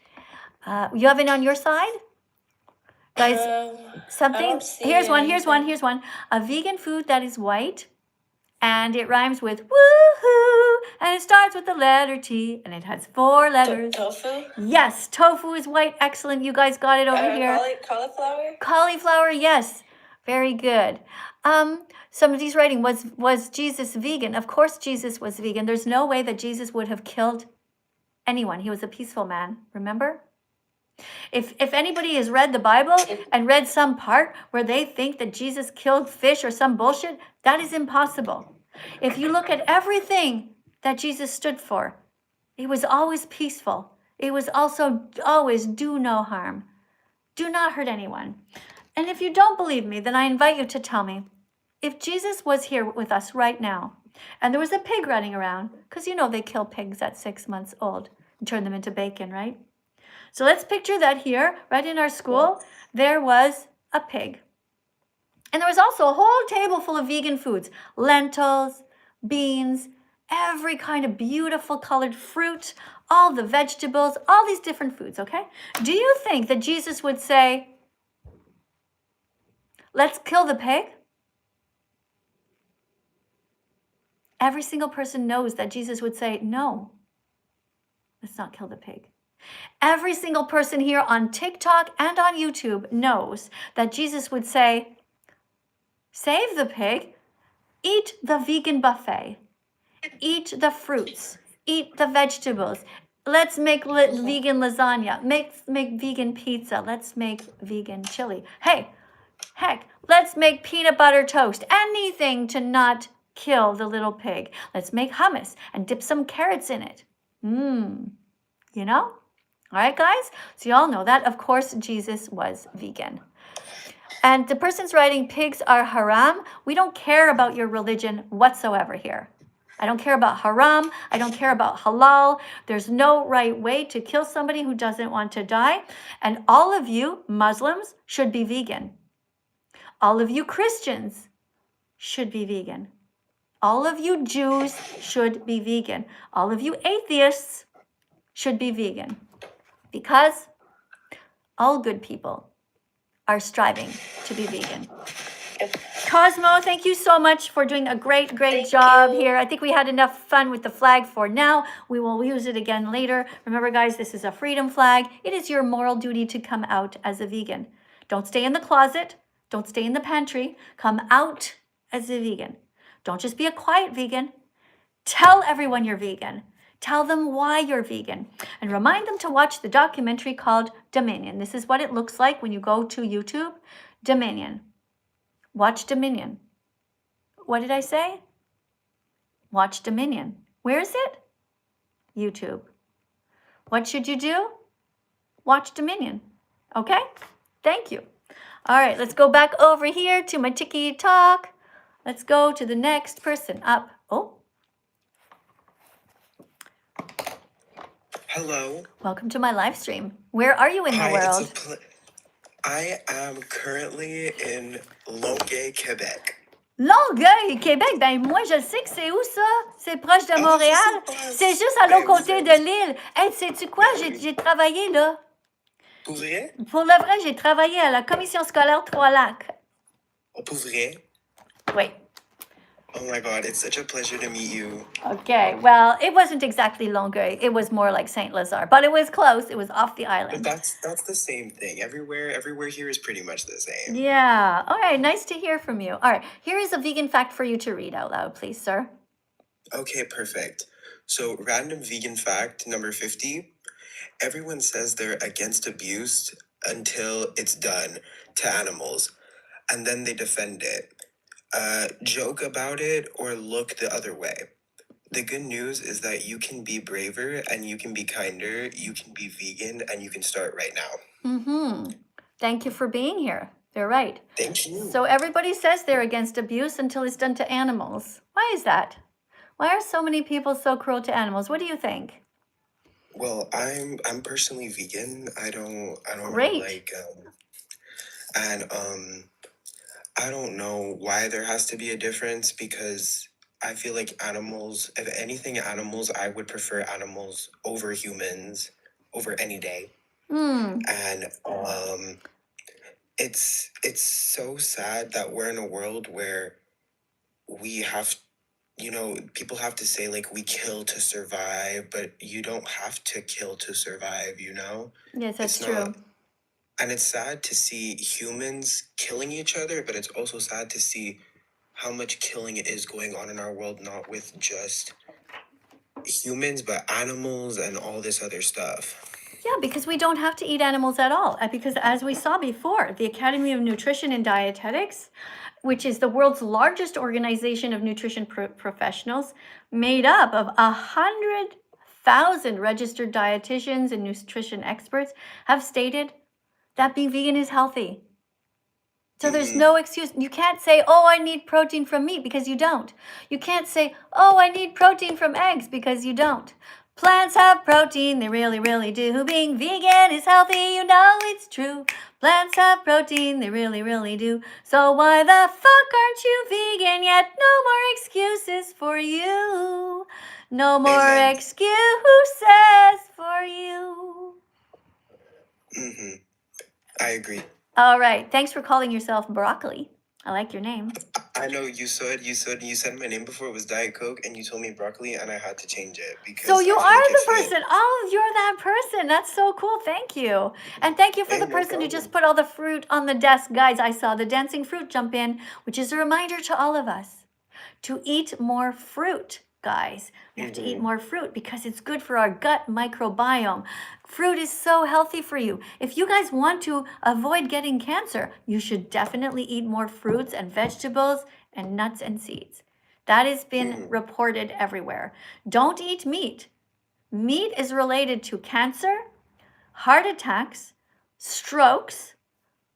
You have it on your side? Guys, something. Here's one. A vegan food that is white, and it rhymes with woohoo, and it starts with the letter T, and it has 4 letters. Tofu? Yes, tofu is white. Excellent. You guys got it over here. Cauliflower? Cauliflower, yes. Very good. Somebody's writing, was Jesus vegan? Of course Jesus was vegan. There's no way that Jesus would have killed anyone. He was a peaceful man, remember? If anybody has read the Bible and read some part where they think that Jesus killed fish or some bullshit, that is impossible. If you look at everything that Jesus stood for, it was always peaceful. It was also always do no harm. Do not hurt anyone. And if you don't believe me, then I invite you to tell me, if Jesus was here with us right now, and there was a pig running around, because you know they kill pigs at 6 months old and turn them into bacon, right? So let's picture that here, right in our school, there was a pig. And there was also a whole table full of vegan foods, lentils, beans, every kind of beautiful colored fruit, all the vegetables, all these different foods, okay? Do you think that Jesus would say, let's kill the pig? Every single person knows that Jesus would say, no, let's not kill the pig. Every single person here on TikTok and on YouTube knows that Jesus would say, save the pig, eat the vegan buffet, eat the fruits, eat the vegetables. Let's make vegan lasagna, make vegan pizza, let's make vegan chili. Hey, heck, let's make peanut butter toast, anything to not kill the little pig. Let's make hummus and dip some carrots in it. You know? All right, guys? So you all know that. Of course, Jesus was vegan. And the person's writing, pigs are haram. We don't care about your religion whatsoever here. I don't care about haram. I don't care about halal. There's no right way to kill somebody who doesn't want to die. And all of you Muslims should be vegan. All of you Christians should be vegan. All of you Jews should be vegan. All of you atheists should be vegan. Because all good people are striving to be vegan. Cosmo, thank you so much for doing a great job here. I think we had enough fun with the flag for now. We will use it again later. Remember, guys, this is a freedom flag. It is your moral duty to come out as a vegan. Don't stay in the closet. Don't stay in the pantry. Come out as a vegan. Don't just be a quiet vegan. Tell everyone you're vegan. Tell them why you're vegan. And remind them to watch the documentary called Dominion. This is what it looks like when you go to YouTube. Dominion. Watch Dominion. What did I say? Watch Dominion. Where is it? YouTube. What should you do? Watch Dominion. Okay? Thank you. All right, let's go back over here to my Tiki Talk. Let's go to the next person up. Oh. Hello. Welcome to my live stream. Where are you in the world? I am currently in Longueuil, Quebec. Longueuil, Québec, ben moi je sais que c'est où ça? C'est proche de Montréal. C'est juste à l'autre côté de l'île. Hey, sais-tu quoi? J'ai travaillé là. Pour vrai? Pour le vrai, j'ai travaillé à la commission scolaire Trois-Lacs. Oh, pour vrai? Oui. Oh my god, it's such a pleasure to meet you. Okay, well, it wasn't exactly Longueuil. It was more like Saint-Lazare, but it was close. It was off the But island. that's the same thing. Everywhere here is pretty much the same. Yeah. All right, nice to hear from you. All right, here is a vegan fact for you to read out loud, please, sir. Okay, perfect. So, random vegan fact number 50. Everyone says they're against abuse until it's done to animals, and then they defend it. Joke about it or look the other way. The good news is that you can be braver and you can be kinder. You can be vegan and you can start right now. Mm-hmm. Thank you for being here. They're right. Thank you. So everybody says they're against abuse until it's done to animals. Why is that? Why are so many people so cruel to animals? What do you think? Well, I'm personally vegan. I don't Great. like and I don't know why there has to be a difference because I feel like animals, if anything, animals, I would prefer animals over humans over any day. Hmm. And it's so sad that we're in a world where we have, people have to say like we kill to survive, but you don't have to kill to survive, you know? Yes, that's It's true. not. And it's sad to see humans killing each other, but it's also sad to see how much killing is going on in our world, not with just humans, but animals and all this other stuff. Yeah, because we don't have to eat animals at all. Because as we saw before, the Academy of Nutrition and Dietetics, which is the world's largest organization of nutrition professionals, made up of 100,000 registered dietitians and nutrition experts, have stated that being vegan is healthy. So there's no excuse. You can't say, oh, I need protein from meat, because you don't. You can't say, oh, I need protein from eggs, because you don't. Plants have protein, they really, really do. Being vegan is healthy, you know it's true. Plants have protein, they really, really do. So why the fuck aren't you vegan yet? No more excuses for you. No more Amen. excuses for you. I agree. All right. Thanks for calling yourself Broccoli. I like your name. I know you said my name before it was Diet Coke, and you told me broccoli, and I had to change it because So you I feel are like the it fit. person. Oh, you're that person. That's so cool. Thank you. And thank you for Hey, the no person who just problem. put all the fruit on the desk. Guys, I saw the dancing fruit jump in, which is a reminder to all of us to eat more fruit, guys. We have to eat more fruit because it's good for our gut microbiome. Fruit is so healthy for you. If you guys want to avoid getting cancer, you should definitely eat more fruits and vegetables and nuts and seeds. That has been reported everywhere. Don't eat meat. Meat is related to cancer, heart attacks, strokes,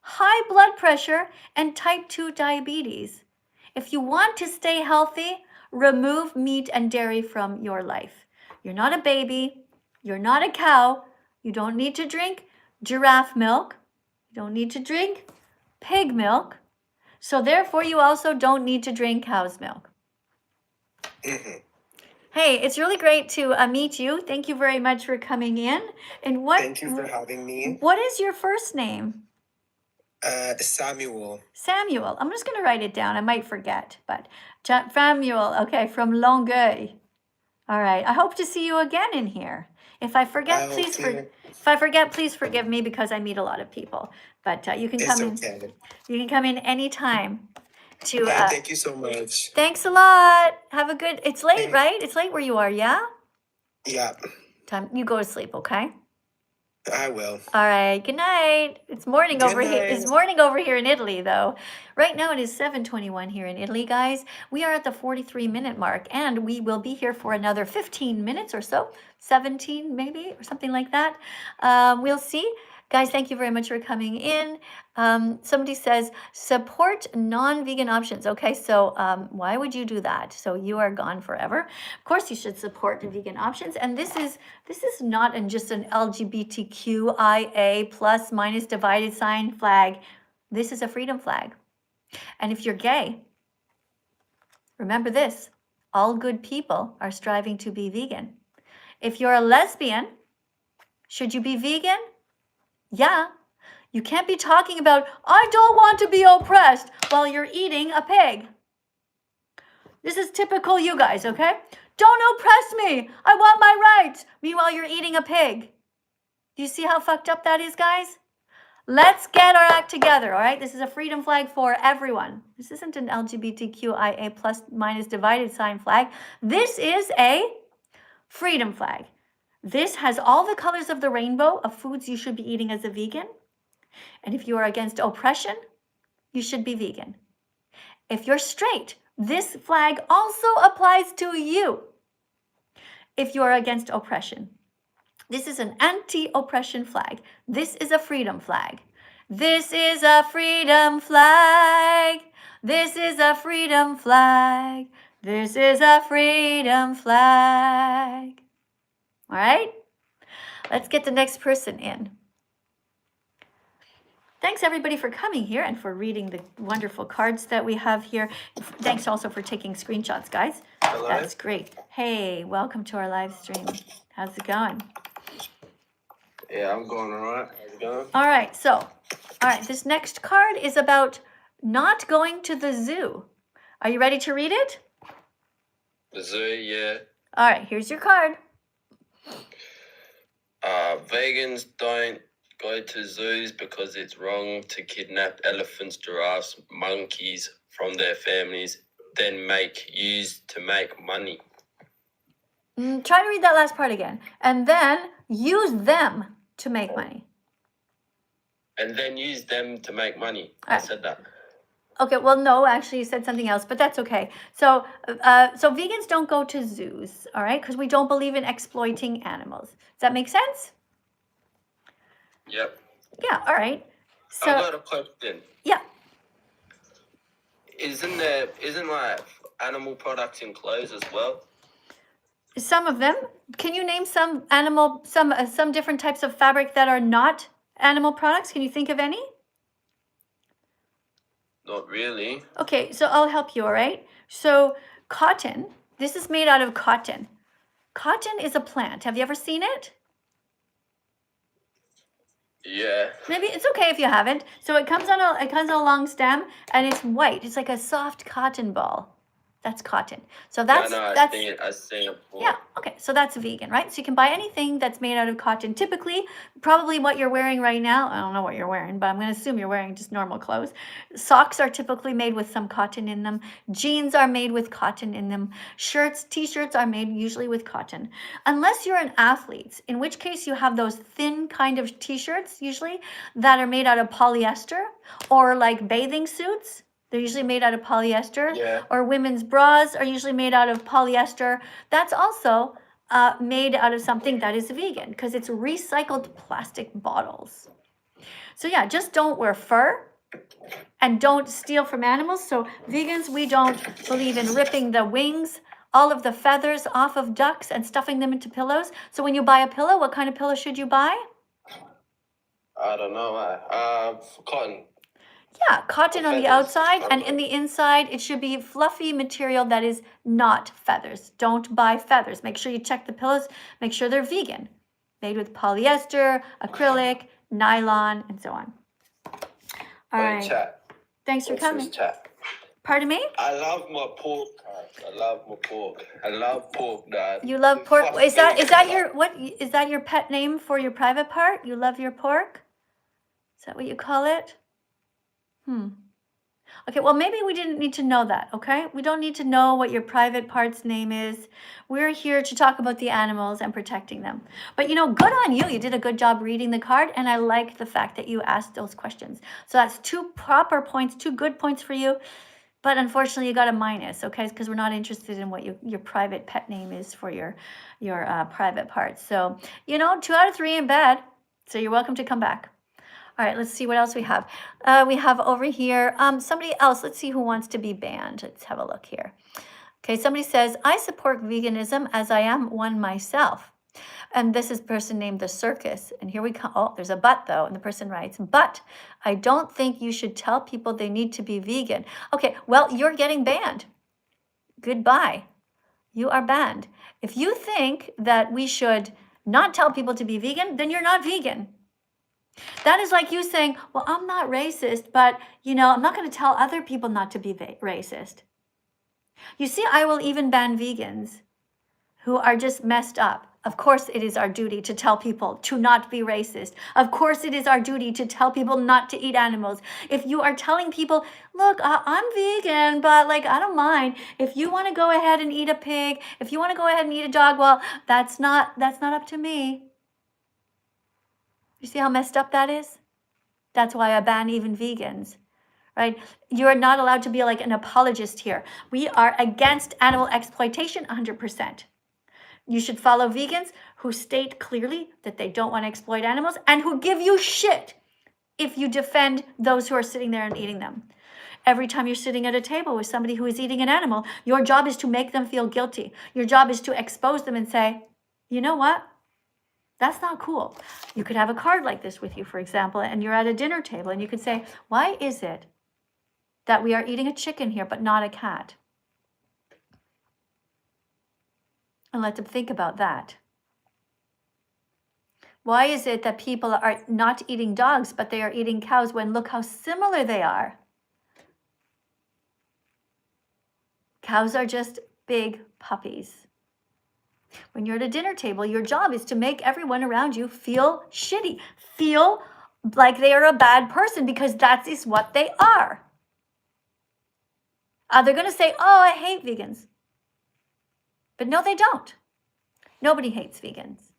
high blood pressure, and type 2 diabetes. If you want to stay healthy, remove meat and dairy from your life. You're not a baby. You're not a cow. You don't need to drink giraffe milk. You don't need to drink pig milk. So therefore, you also don't need to drink cow's milk. Hey, it's really great to meet you. Thank you very much for coming in. And Thank you for having me. What is your first name? Samuel. Samuel. I'm just going to write it down. I might forget, but Samuel. Okay, from Longueuil. All right. I hope to see you again in here. If I forget, please forgive me because I meet a lot of people. But you can come in. Okay. You can come in anytime. Thank you so much. Thanks a lot. Have a good. It's late, right? It's late where you are. Yeah. Yeah, Time. You go to sleep. Okay. I will. All right. Good night. It's morning Good over here. It's night. morning over here in Italy, though. Right now it is 7:21 here in Italy, guys. We are at the 43-minute mark, and we will be here for another 15 minutes or so, 17 maybe, or something like that. We'll see. Guys, thank you very much for coming in. Somebody says, support non-vegan options. Okay, so why would you do that? So you are gone forever. Of course, you should support the vegan options. And this is not just an LGBTQIA plus minus divided sign flag. This is a freedom flag. And if you're gay, remember this, all good people are striving to be vegan. If you're a lesbian, should you be vegan? Yeah. You can't be talking about, I don't want to be oppressed while you're eating a pig. This is typical you guys, okay? Don't oppress me. I want my rights. Meanwhile, you're eating a pig. Do you see how fucked up that is, guys? Let's get our act together, all right? This is a freedom flag for everyone. This isn't an LGBTQIA plus minus divided sign flag. This is a freedom flag. This has all the colors of the rainbow of foods you should be eating as a vegan. And if you are against oppression, you should be vegan. If you're straight, this flag also applies to you. if you are against oppression. This is an anti-oppression flag. This is a freedom flag. This is a freedom flag. This is a freedom flag. This is a freedom flag. All right? Let's get the next person in. Thanks everybody for coming here and for reading the wonderful cards that we have here. Thanks also for taking screenshots, guys. Hello. That's great. Hey, welcome to our live stream. How's it going? Yeah, I'm going all right. How's it going? All right, this next card is about not going to the zoo. Are you ready to read it? The zoo, yeah. All right, here's your card. Vegans don't go to zoos because it's wrong to kidnap elephants, giraffes, monkeys from their families, then use to make money. Try to read that last part again. And then use them to make money. And then use them to make money. All I right. said that. Okay, well, no, actually, you said something else, but that's okay. So vegans don't go to zoos, all right, because we don't believe in exploiting animals. Does that make sense? Yep. Yeah, all right. I So, got a question. yeah. Isn't like animal products in clothes as well? Some of them. Can you name some some different types of fabric that are not animal products? Can you think of any? Not really. Okay, so I'll help you, all right? So cotton, this is made out of cotton. Cotton is a plant. Have you ever seen it? Yeah. Maybe it's okay if you haven't. So it comes on a long stem and it's white. It's like a soft cotton ball. That's cotton. So that's I seen it before. yeah, okay. So that's vegan, right? So you can buy anything that's made out of cotton. Typically, probably what you're wearing right now, I don't know what you're wearing, but I'm going to assume you're wearing just normal clothes. Socks are typically made with some cotton in them. Jeans are made with cotton in them. Shirts, t-shirts are made usually with cotton. Unless you're an athlete, in which case you have those thin kind of t-shirts usually that are made out of polyester, or like bathing suits. They're usually made out of polyester. Yeah. Or women's bras are usually made out of polyester. That's also made out of something that is vegan because it's recycled plastic bottles. So yeah, just don't wear fur and don't steal from animals. So vegans, we don't believe in ripping the wings, all of the feathers off of ducks and stuffing them into pillows. So when you buy a pillow, what kind of pillow should you buy? I don't know. Cotton. Yeah, cotton on the Feathers. outside, and in the inside, it should be fluffy material that is not feathers. Don't buy feathers. Make sure you check the pillows. Make sure they're vegan. Made with polyester, acrylic, nylon, and so on. All right. Chat. Thanks for coming. Chat. Pardon me? I love my pork. I love my pork. I love pork, Dad. You love pork. Fuck Is that me. your pet name for your private part? You love your pork? Is that what you call it? Okay, well, maybe we didn't need to know that, okay? We don't need to know what your private part's name is. We're here to talk about the animals and protecting them. But, good on you. You did a good job reading the card, and I like the fact that you asked those questions. So that's 2 proper points, 2 good points for you. But unfortunately, you got a minus, okay? Because we're not interested in what your private pet name is for your private parts. So, 2 out of 3 ain't bad. So you're welcome to come back. All right, let's see what else we have. We have over here somebody else. Let's see who wants to be banned. Let's have a look here. Okay, somebody says, I support veganism as I am one myself. And this is a person named The Circus. And here we come. Oh, there's a but though. And the person writes, but I don't think you should tell people they need to be vegan. Okay, well, you're getting banned. Goodbye. You are banned. If you think that we should not tell people to be vegan, then you're not vegan. That is like you saying, well, I'm not racist, but, I'm not going to tell other people not to be racist. You see, I will even ban vegans who are just messed up. Of course, it is our duty to tell people to not be racist. Of course, it is our duty to tell people not to eat animals. If you are telling people, look, I'm vegan, but I don't mind. If you want to go ahead and eat a pig, if you want to go ahead and eat a dog, well, that's not up to me. You see how messed up that is? That's why I ban even vegans, right? You're not allowed to be like an apologist here. We are against animal exploitation 100%. You should follow vegans who state clearly that they don't want to exploit animals and who give you shit if you defend those who are sitting there and eating them. Every time you're sitting at a table with somebody who is eating an animal, your job is to make them feel guilty. Your job is to expose them and say, you know what? That's not cool. You could have a card like this with you, for example, and you're at a dinner table and you could say, why is it that we are eating a chicken here but not a cat? And let them think about that. Why is it that people are not eating dogs but they are eating cows when look how similar they are? Cows are just big puppies. When you're at a dinner table, your job is to make everyone around you feel shitty, feel like they are a bad person, because that is what they are. They're going to say, oh, I hate vegans. But no, they don't. Nobody hates vegans.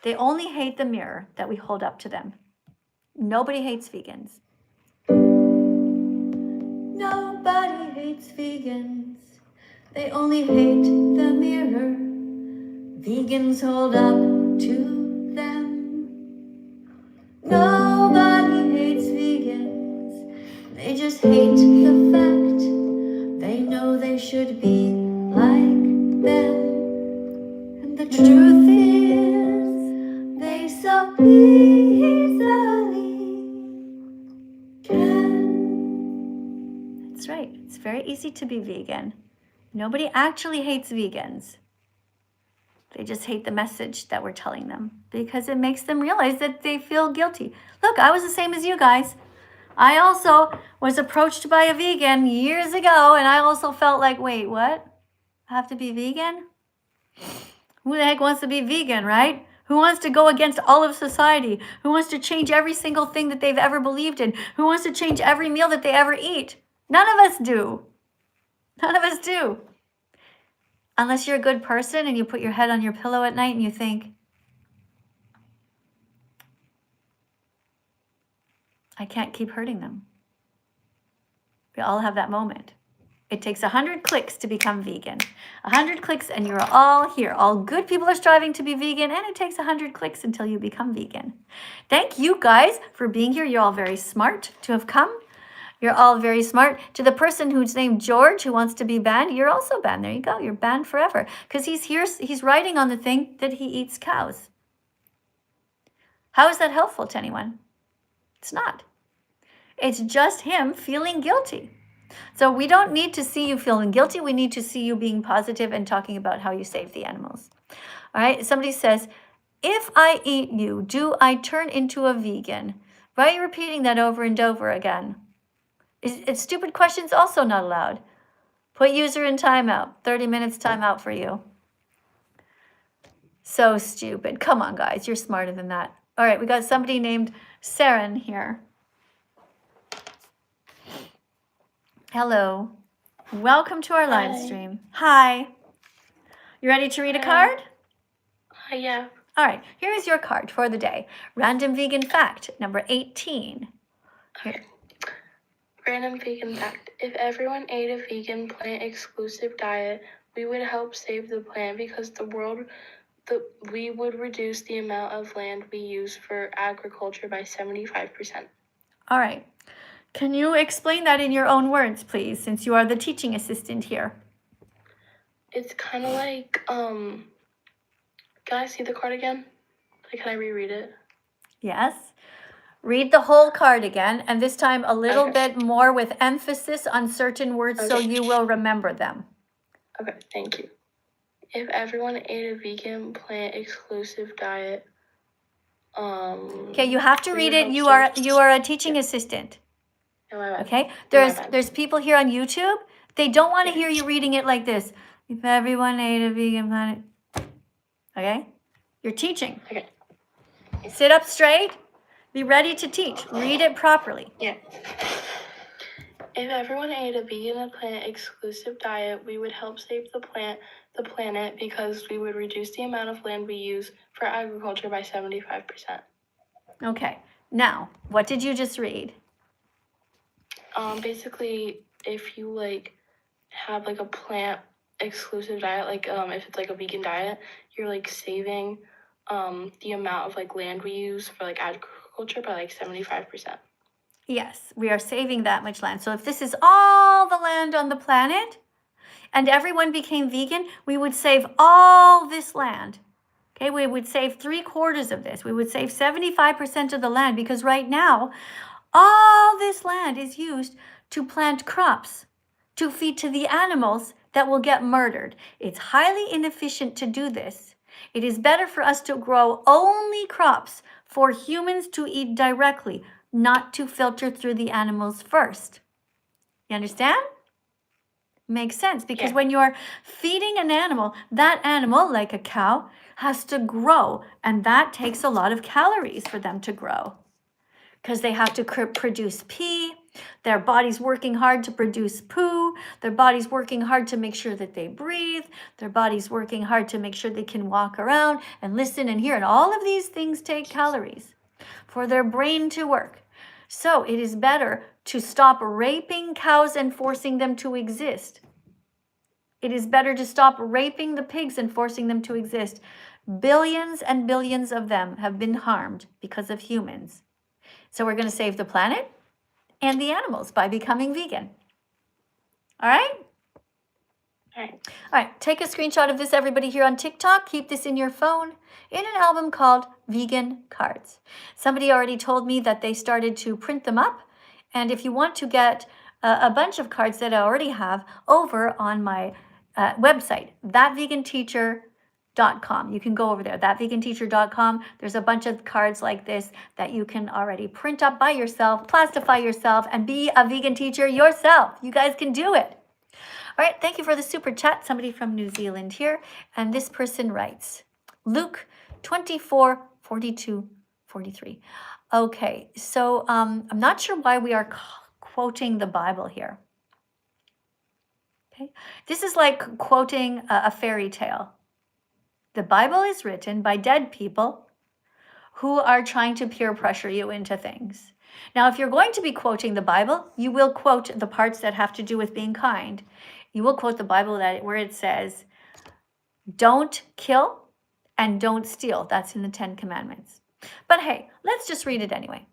They only hate the mirror that we hold up to them. Nobody hates vegans. Nobody hates vegans. They only hate the mirror vegans hold up to them. Nobody hates vegans. They just hate the fact they know they should be like them. And the truth is, they so easily can. That's right. It's very easy to be vegan. Nobody actually hates vegans. They just hate the message that we're telling them because it makes them realize that they feel guilty. Look, I was the same as you guys. I also was approached by a vegan years ago, and I also felt like, wait, what? I have to be vegan? Who the heck wants to be vegan, right? Who wants to go against all of society? Who wants to change every single thing that they've ever believed in? Who wants to change every meal that they ever eat? None of us do. None of us do. Unless you're a good person and you put your head on your pillow at night and you think, I can't keep hurting them. We all have that moment. It takes 100 clicks to become vegan. 100 clicks and you're all here. All good people are striving to be vegan, and it takes 100 clicks until you become vegan. Thank you guys for being here. You're all very smart to have come. You're all very smart. To the person who's named George who wants to be banned, you're also banned. There you go. You're banned forever. Because he's writing on the thing that he eats cows. How is that helpful to anyone? It's not. It's just him feeling guilty. So we don't need to see you feeling guilty. We need to see you being positive and talking about how you save the animals. All right. Somebody says, if I eat you, do I turn into a vegan? Why are you repeating that over and over again? It's stupid questions also not allowed. Put user in timeout. 30 minutes timeout for you. So stupid. Come on, guys. You're smarter than that. All right, we got somebody named Saren here. Hello. Welcome to our live stream. Hi. You ready to read a card? Yeah. All right, here is your card for the day. Random vegan fact, number 18. Here. Random vegan fact. If everyone ate a vegan plant-exclusive diet, we would help save the planet because we would reduce the amount of land we use for agriculture by 75%. All right. Can you explain that in your own words, please, since you are the teaching assistant here? It's kind of like, can I see the card again? Like, can I reread it? Yes. Read the whole card again, and this time a little bit more with emphasis on certain words so you will remember them. Okay, thank you. If everyone ate a vegan plant-exclusive diet, Okay, you have to read it. You are a teaching assistant. Okay? There's people here on YouTube. They don't want to hear you reading it like this. If everyone ate a vegan planet. Okay? You're teaching. Okay. Sit up straight. Be ready to teach. Read it properly. Yeah. If everyone ate a vegan and plant-exclusive diet, we would help save the planet because we would reduce the amount of land we use for agriculture by 75%. Okay. Now, what did you just read? Basically, if you have a plant-exclusive diet, if it's a vegan diet, you're like saving the amount of like land we use for like agriculture by like 75%. Yes, we are saving that much land. So if this is all the land on the planet and everyone became vegan, we would save all this land. Okay, we would save 3/4 of this. We would save 75% of the land, because right now, all this land is used to plant crops, to feed to the animals that will get murdered. It's highly inefficient to do this. It is better for us to grow only crops for humans to eat directly, not to filter through the animals first. You understand? Makes sense, because when you're feeding an animal, that animal, like a cow, has to grow, and that takes a lot of calories for them to grow, because they have to produce pee, their body's working hard to produce poo, their body's working hard to make sure that they breathe, their body's working hard to make sure they can walk around and listen and hear, and all of these things take calories for their brain to work. So it is better to stop raping cows and forcing them to exist. It is better to stop raping the pigs and forcing them to exist. Billions and billions of them have been harmed because of humans. So we're going to save the planet and the animals by becoming vegan. All right? All right. All right, take a screenshot of this, everybody here on TikTok. Keep this in your phone in an album called Vegan Cards. Somebody already told me that they started to print them up. And if you want to get a bunch of cards that I already have over on my website, thatveganteacher.com. You can go over there, thatveganteacher.com. There's a bunch of cards like this that you can already print up by yourself, plastify yourself, and be a vegan teacher yourself. You guys can do it. All right, thank you for the super chat. Somebody from New Zealand here. And this person writes, Luke 24:42-43. Okay, so I'm not sure why we are quoting the Bible here. Okay, this is like quoting a fairy tale. The Bible is written by dead people who are trying to peer pressure you into things. Now, if you're going to be quoting the Bible, you will quote the parts that have to do with being kind. You will quote the Bible where it says, don't kill and don't steal. That's in the 10 Commandments. But hey, let's just read it anyway.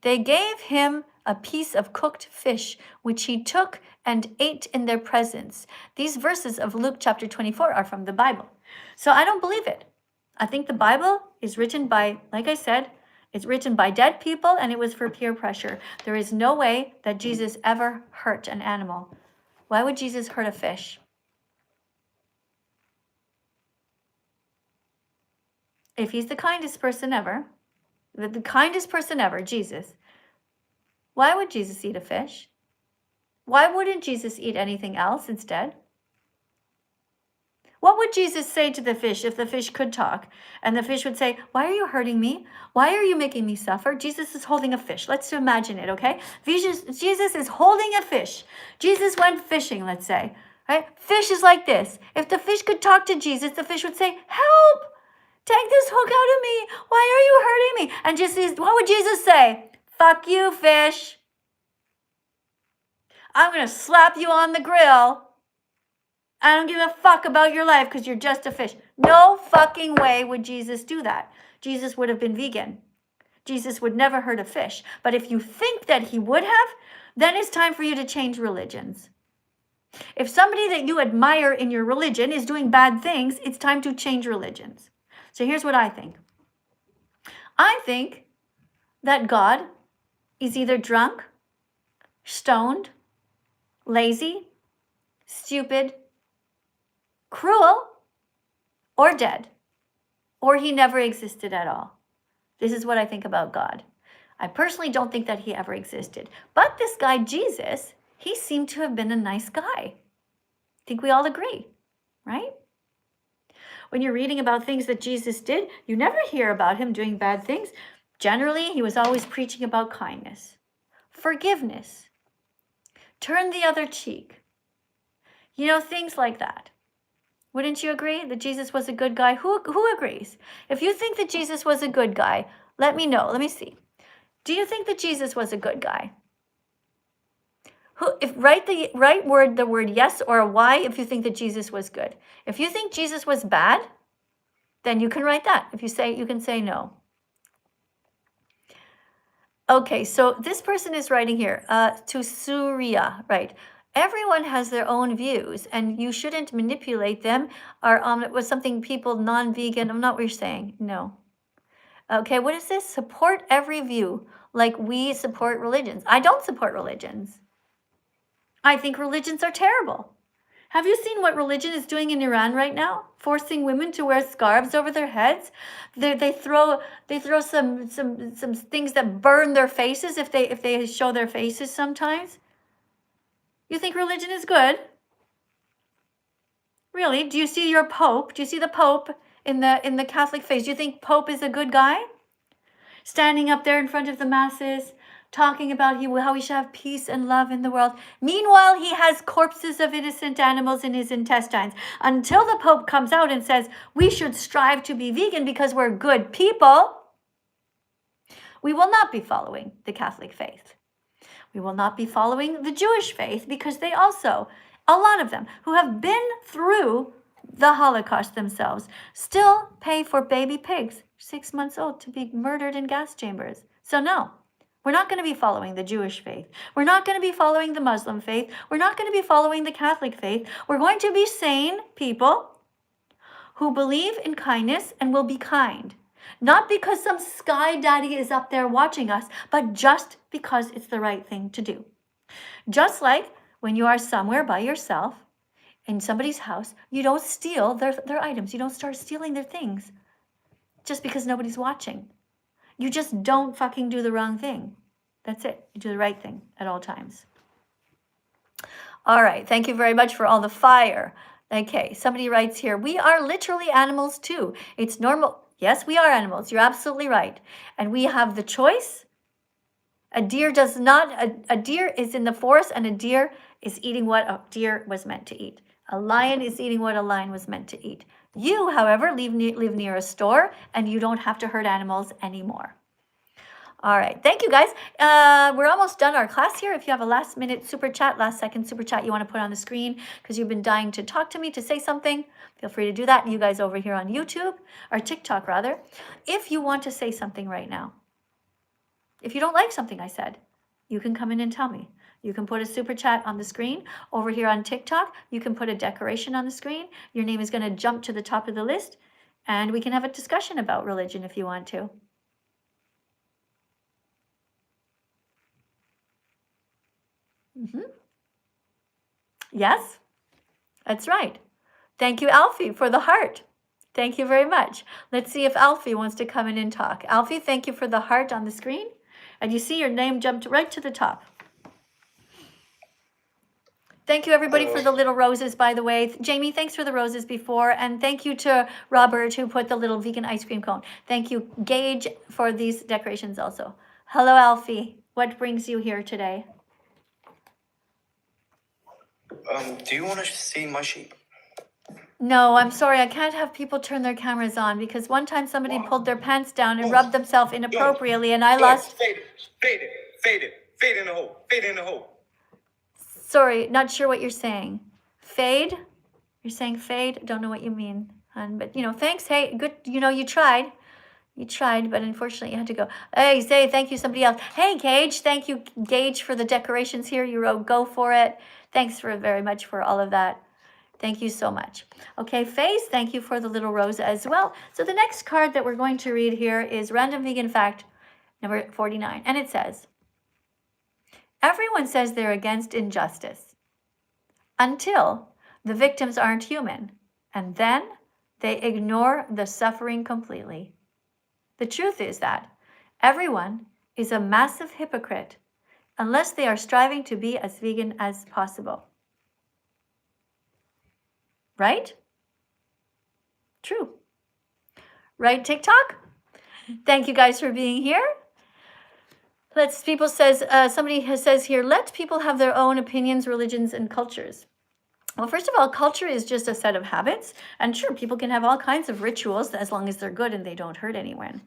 They gave him a piece of cooked fish, which he took and ate in their presence. These verses of Luke chapter 24 are from the Bible. So I don't believe it. I think the Bible is written by, like I said, it's written by dead people, and it was for peer pressure. There is no way that Jesus ever hurt an animal. Why would Jesus hurt a fish? If he's the kindest person ever, Jesus, why would Jesus eat a fish? Why wouldn't Jesus eat anything else instead? What would Jesus say to the fish if the fish could talk? And the fish would say, why are you hurting me? Why are you making me suffer? Jesus is holding a fish. Let's imagine it, okay? Jesus is holding a fish. Jesus went fishing, let's say. Right? Fish is like this. If the fish could talk to Jesus, the fish would say, help! Take this hook out of me. Why are you hurting me? And what would Jesus say? Fuck you, fish. I'm going to slap you on the grill. I don't give a fuck about your life because you're just a fish. No fucking way would Jesus do that. Jesus would have been vegan. Jesus would never hurt a fish. But if you think that he would have, then it's time for you to change religions. If somebody that you admire in your religion is doing bad things, it's time to change religions. So here's what I think. I think that God is either drunk, stoned, lazy, stupid, cruel, or dead, or he never existed at all. This is what I think about God. I personally don't think that he ever existed. But this guy, Jesus, he seemed to have been a nice guy. I think we all agree, right? When you're reading about things that Jesus did, you never hear about him doing bad things. Generally, he was always preaching about kindness, forgiveness, turn the other cheek, things like that. Wouldn't you agree that Jesus was a good guy? Who agrees? If you think that Jesus was a good guy, let me know. Let me see. Do you think that Jesus was a good guy? Write the word yes or a Y if you think that Jesus was good. If you think Jesus was bad, then you can write that. If you say, you can say no. Okay, so this person is writing here, to Surya, right? Everyone has their own views, and you shouldn't manipulate them. Or was something people non-vegan? I'm not what you're saying. No. Okay, what is this? Support every view, like we support religions. I don't support religions. I think religions are terrible. Have you seen what religion is doing in Iran right now? Forcing women to wear scarves over their heads. They throw some things that burn their faces if they show their faces sometimes. You think religion is good? Really? Do you see your Pope? Do you see the Pope in the Catholic faith? Do you think Pope is a good guy? Standing up there in front of the masses, talking about how we should have peace and love in the world. Meanwhile, he has corpses of innocent animals in his intestines. Until the Pope comes out and says, we should strive to be vegan because we're good people, we will not be following the Catholic faith. We will not be following the Jewish faith because they also, a lot of them who have been through the Holocaust themselves, still pay for baby pigs, 6 months old, to be murdered in gas chambers. So no, we're not going to be following the Jewish faith. We're not going to be following the Muslim faith. We're not going to be following the Catholic faith. We're going to be sane people who believe in kindness and will be kind. Not because some sky daddy is up there watching us, but just because it's the right thing to do. Just like when you are somewhere by yourself in somebody's house, you don't steal their items. You don't start stealing their things just because nobody's watching. You just don't fucking do the wrong thing. That's it. You do the right thing at all times. All right. Thank you very much for all the fire. Okay. Somebody writes here, we are literally animals too. It's normal. Yes, we are animals. You're absolutely right. And we have the choice. A deer does not, a deer is in the forest and a deer is eating what a deer was meant to eat. A lion is eating what a lion was meant to eat. You, however, live near a store and you don't have to hurt animals anymore. All right. Thank you, guys. We're almost done our class here. If you have a last minute super chat, last second super chat you want to put on the screen because you've been dying to talk to me, to say something, feel free to do that. You guys over here on YouTube, or TikTok rather, if you want to say something right now. If you don't like something I said, you can come in and tell me. You can put a super chat on the screen. Over here on TikTok, you can put a decoration on the screen. Your name is going to jump to the top of the list, and we can have a discussion about religion if you want to. Yes, that's right. Thank you, Alfie, for the heart. Thank you very much. Let's see if Alfie wants to come in and talk. Alfie, thank you for the heart on the screen. And you see your name jumped right to the top. Thank you, everybody, for the little roses, by the way. Jamie, thanks for the roses before. And thank you to Robert, who put the little vegan ice cream cone. Thank you, Gage, for these decorations also. Hello, Alfie. What brings you here today? Do you want to see my sheep? No, I'm sorry. I can't have people turn their cameras on because one time somebody pulled their pants down and rubbed themselves inappropriately and I lost... Fade in the hole. Fade in the hole. Sorry, not sure what you're saying. Fade? You're saying fade? Don't know what you mean. But, thanks. Hey, good. You tried. You tried, but unfortunately you had to go. Hey, say thank you, somebody else. Hey, Gage. Thank you, Gage, for the decorations here. You wrote, go for it. Thanks very much for all of that. Thank you so much. Okay, Face, thank you for the little rose as well. So the next card that we're going to read here is Random Vegan Fact number 49. And it says, everyone says they're against injustice until the victims aren't human. And then they ignore the suffering completely. The truth is that everyone is a massive hypocrite unless they are striving to be as vegan as possible. Right? True. Right, TikTok? Thank you guys for being here. Somebody says here, let people have their own opinions, religions, and cultures. Well, first of all, culture is just a set of habits. And sure, people can have all kinds of rituals as long as they're good and they don't hurt anyone.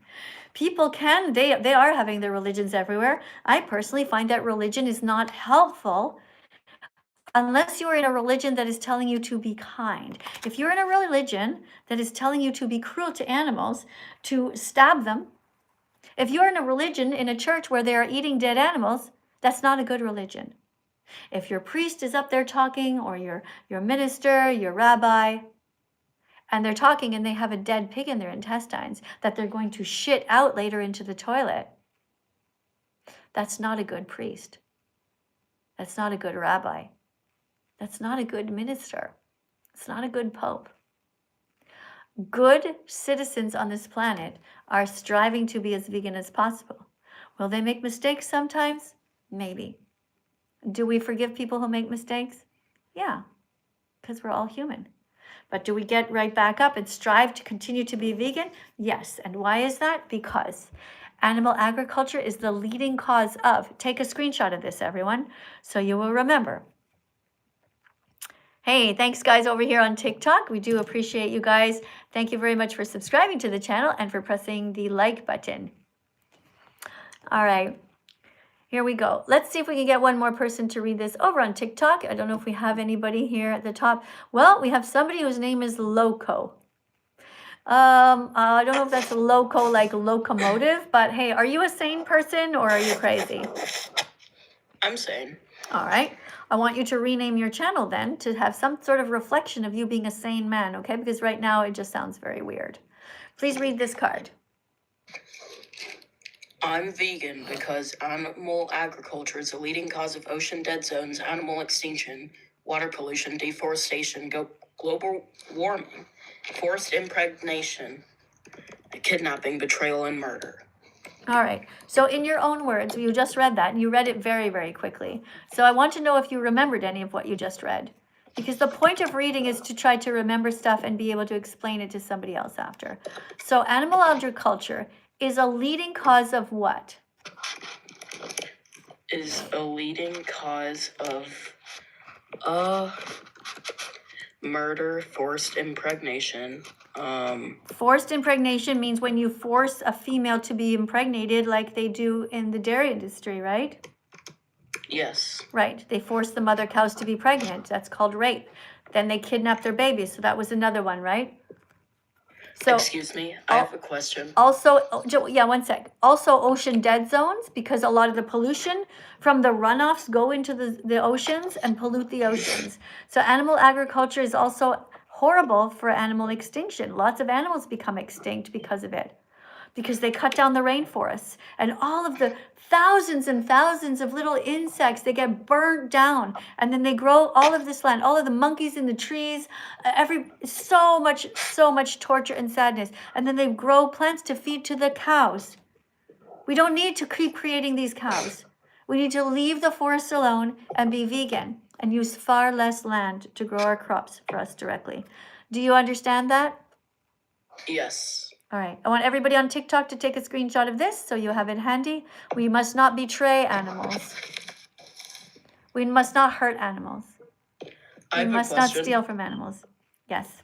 People they are having their religions everywhere. I personally find that religion is not helpful Unless you're in a religion that is telling you to be kind. If you're in a religion that is telling you to be cruel to animals, to stab them, if you're in a religion, in a church where they are eating dead animals, that's not a good religion. If your priest is up there talking, or your minister, your rabbi, and they're talking and they have a dead pig in their intestines that they're going to shit out later into the toilet, that's not a good priest. That's not a good rabbi. That's not a good minister. It's not a good pope. Good citizens on this planet are striving to be as vegan as possible. Will they make mistakes sometimes? Maybe. Do we forgive people who make mistakes? Yeah, because we're all human. But do we get right back up and strive to continue to be vegan? Yes. And why is that? Because animal agriculture is the leading cause of. Take a screenshot of this, everyone, so you will remember. Hey, thanks guys over here on TikTok. We do appreciate you guys. Thank you very much for subscribing to the channel and for pressing the like button. All right, here we go. Let's see if we can get one more person to read this over on TikTok. I don't know if we have anybody here at the top. Well, we have somebody whose name is Loco. I don't know if that's loco like locomotive, but hey, are you a sane person or are you crazy? I'm sane. All right. I want you to rename your channel then to have some sort of reflection of you being a sane man, okay? Because right now it just sounds very weird. Please read this card. I'm vegan because animal agriculture is a leading cause of ocean dead zones, animal extinction, water pollution, deforestation, global warming, forced impregnation, kidnapping, betrayal, and murder. All right. So in your own words, you just read that and you read it very, very quickly. So I want to know if you remembered any of what you just read. Because the point of reading is to try to remember stuff and be able to explain it to somebody else after. So animal agriculture is a leading cause of what? Is a leading cause of murder, forced impregnation. Forced impregnation means when you force a female to be impregnated like they do in the dairy industry, right? Yes. Right. They force the mother cows to be pregnant. That's called rape. Then they kidnap their babies. So that was another one, right? So, excuse me, I have a question. Also, yeah, one sec. Also ocean dead zones, because a lot of the pollution from the runoffs go into the oceans and pollute the oceans. So animal agriculture is also horrible for animal extinction. Lots of animals become extinct because of it, because they cut down the rainforests, and all of the thousands and thousands of little insects, they get burnt down, and then they grow all of this land, all of the monkeys in the trees, so much torture and sadness, and then they grow plants to feed to the cows. We don't need to keep creating these cows. We need to leave the forest alone and be vegan and use far less land to grow our crops for us directly. Do you understand that? Yes. All right. I want everybody on TikTok to take a screenshot of this so you have it handy. We must not betray animals. We must not hurt animals. We must not steal from animals. Yes.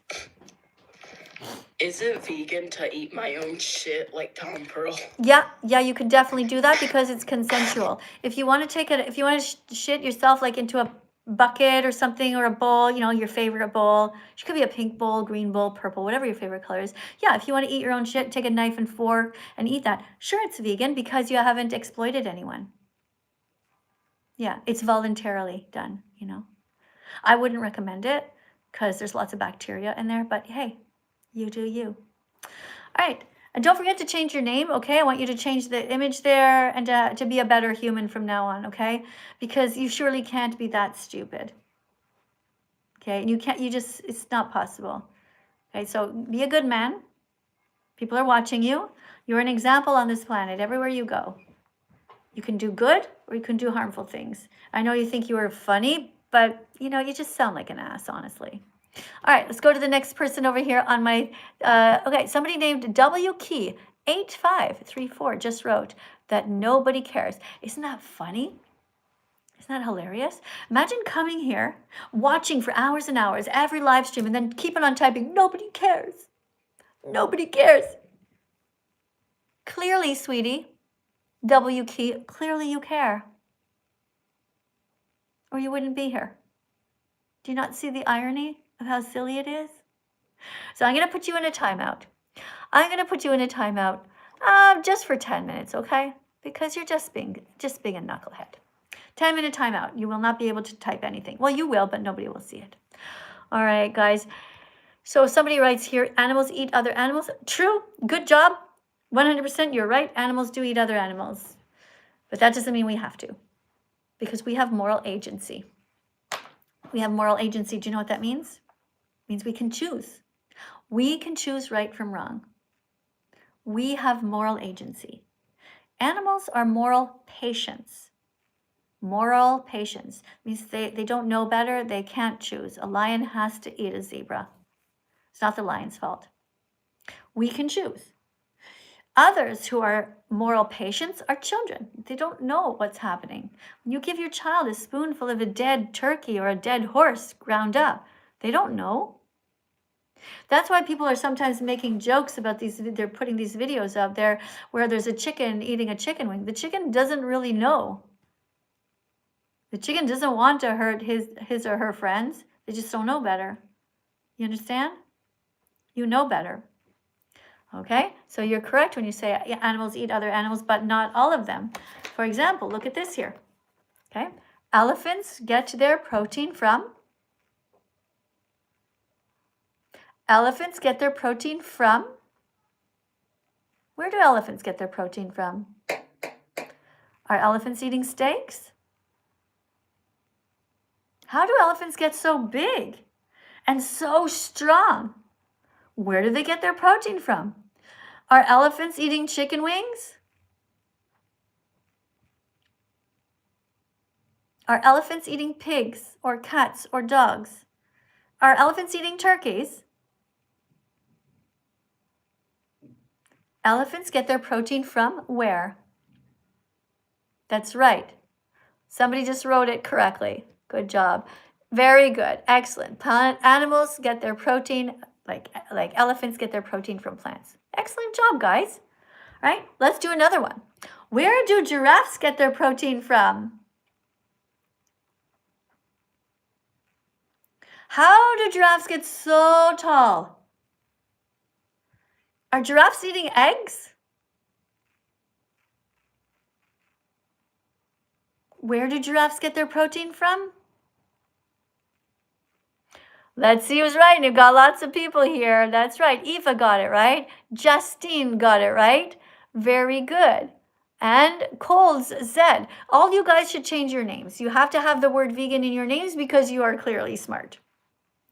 Is it vegan to eat my own shit like Tom Pearl? Yeah, you can definitely do that because it's consensual. If you want to take it, if you want to shit yourself like into a bucket or something, or a bowl, you know, your favorite bowl. It could be a pink bowl, green bowl, purple, whatever your favorite color is. Yeah, if you want to eat your own shit, take a knife and fork and eat that. Sure, it's vegan because you haven't exploited anyone. Yeah, it's voluntarily done, you know. I wouldn't recommend it because there's lots of bacteria in there, but hey, you do you. All right. And don't forget to change your name, okay? I want you to change the image there and to be a better human from now on, okay? Because you surely can't be that stupid. Okay? And it's not possible. Okay, so be a good man. People are watching you. You're an example on this planet everywhere you go. You can do good or you can do harmful things. I know you think you are funny, but you know, you just sound like an ass, honestly. All right, let's go to the next person over here on my, okay, somebody named WKey8534 just wrote that nobody cares. Isn't that funny? Isn't that hilarious? Imagine coming here, watching for hours and hours, every live stream, and then keeping on typing, nobody cares. Nobody cares. Clearly, sweetie, WKey, clearly you care. Or you wouldn't be here. Do you not see the irony of how silly it is? So I'm going to put you in a timeout. I'm going to put you in a timeout just for 10 minutes, okay? Because you're just being a knucklehead. 10-minute timeout. You will not be able to type anything. Well, you will, but nobody will see it. All right, guys. So somebody writes here, animals eat other animals. True. Good job. 100%. You're right. Animals do eat other animals. But that doesn't mean we have to. Because we have moral agency. We have moral agency. Do you know what that means? It means we can choose. We can choose right from wrong. We have moral agency. Animals are moral patients. Moral patience means they don't know better. They can't choose. A lion has to eat a zebra. It's not the lion's fault. We can choose. Others who are moral patients are children. They don't know what's happening. When you give your child a spoonful of a dead turkey or a dead horse ground up, they don't know. That's why people are sometimes making jokes about these. They're putting these videos out there where there's a chicken eating a chicken wing. The chicken doesn't really know. The chicken doesn't want to hurt his or her friends. They just don't know better. You understand? You know better. Okay? So you're correct when you say animals eat other animals, but not all of them. For example, look at this here. Okay? Elephants get their protein from? Elephants get their protein from? Where do elephants get their protein from? Are elephants eating steaks? How do elephants get so big and so strong? Where do they get their protein from? Are elephants eating chicken wings? Are elephants eating pigs or cats or dogs? Are elephants eating turkeys? Elephants get their protein from where? That's right. Somebody just wrote it correctly. Good job. Very good. Excellent. Animals get their protein, like elephants get their protein from plants. Excellent job, guys. All right, let's do another one. Where do giraffes get their protein from? How do giraffes get so tall? Are giraffes eating eggs? Where do giraffes get their protein from? Let's see who's right. You've got lots of people here. That's right. Eva got it right. Justine got it right. Very good. And Coles said, all you guys should change your names. You have to have the word vegan in your names because you are clearly smart.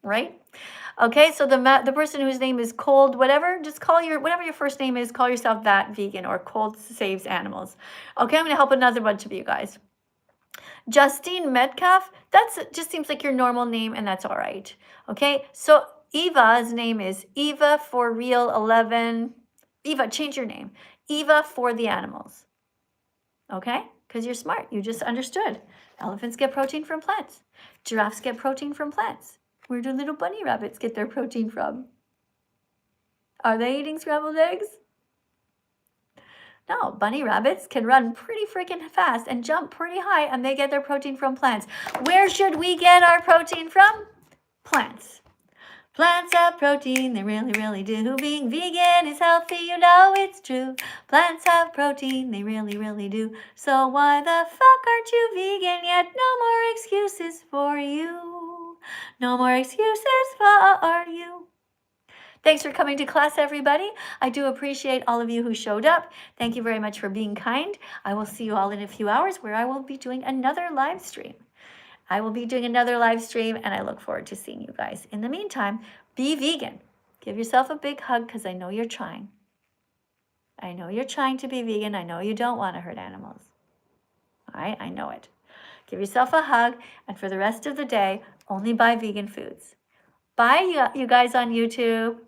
Right? Okay, so the person whose name is Cold, whatever, just call whatever your first name is, call yourself that vegan or Cold Saves Animals. Okay, I'm going to help another bunch of you guys. Justine Metcalf, that just seems like your normal name, and that's all right. Okay, so Eva's name is Eva for Real 11. Eva, change your name. Eva for the animals. Okay, because you're smart. You just understood. Elephants get protein from plants. Giraffes get protein from plants. Where do little bunny rabbits get their protein from? Are they eating scrambled eggs? No, bunny rabbits can run pretty freaking fast and jump pretty high, and they get their protein from plants. Where should we get our protein from? Plants. Plants have protein, they really, really do. Being vegan is healthy, you know it's true. Plants have protein, they really, really do. So why the fuck aren't you vegan yet? No more excuses for you. No more excuses for you. Thanks for coming to class, everybody. I do appreciate all of you who showed up. Thank you very much for being kind. I will see you all in a few hours where I will be doing another live stream. I will be doing another live stream, and I look forward to seeing you guys. In the meantime, be vegan. Give yourself a big hug because I know you're trying. I know you're trying to be vegan. I know you don't want to hurt animals. All right, I know it. Give yourself a hug, and for the rest of the day, only buy vegan foods. Bye, you guys on YouTube.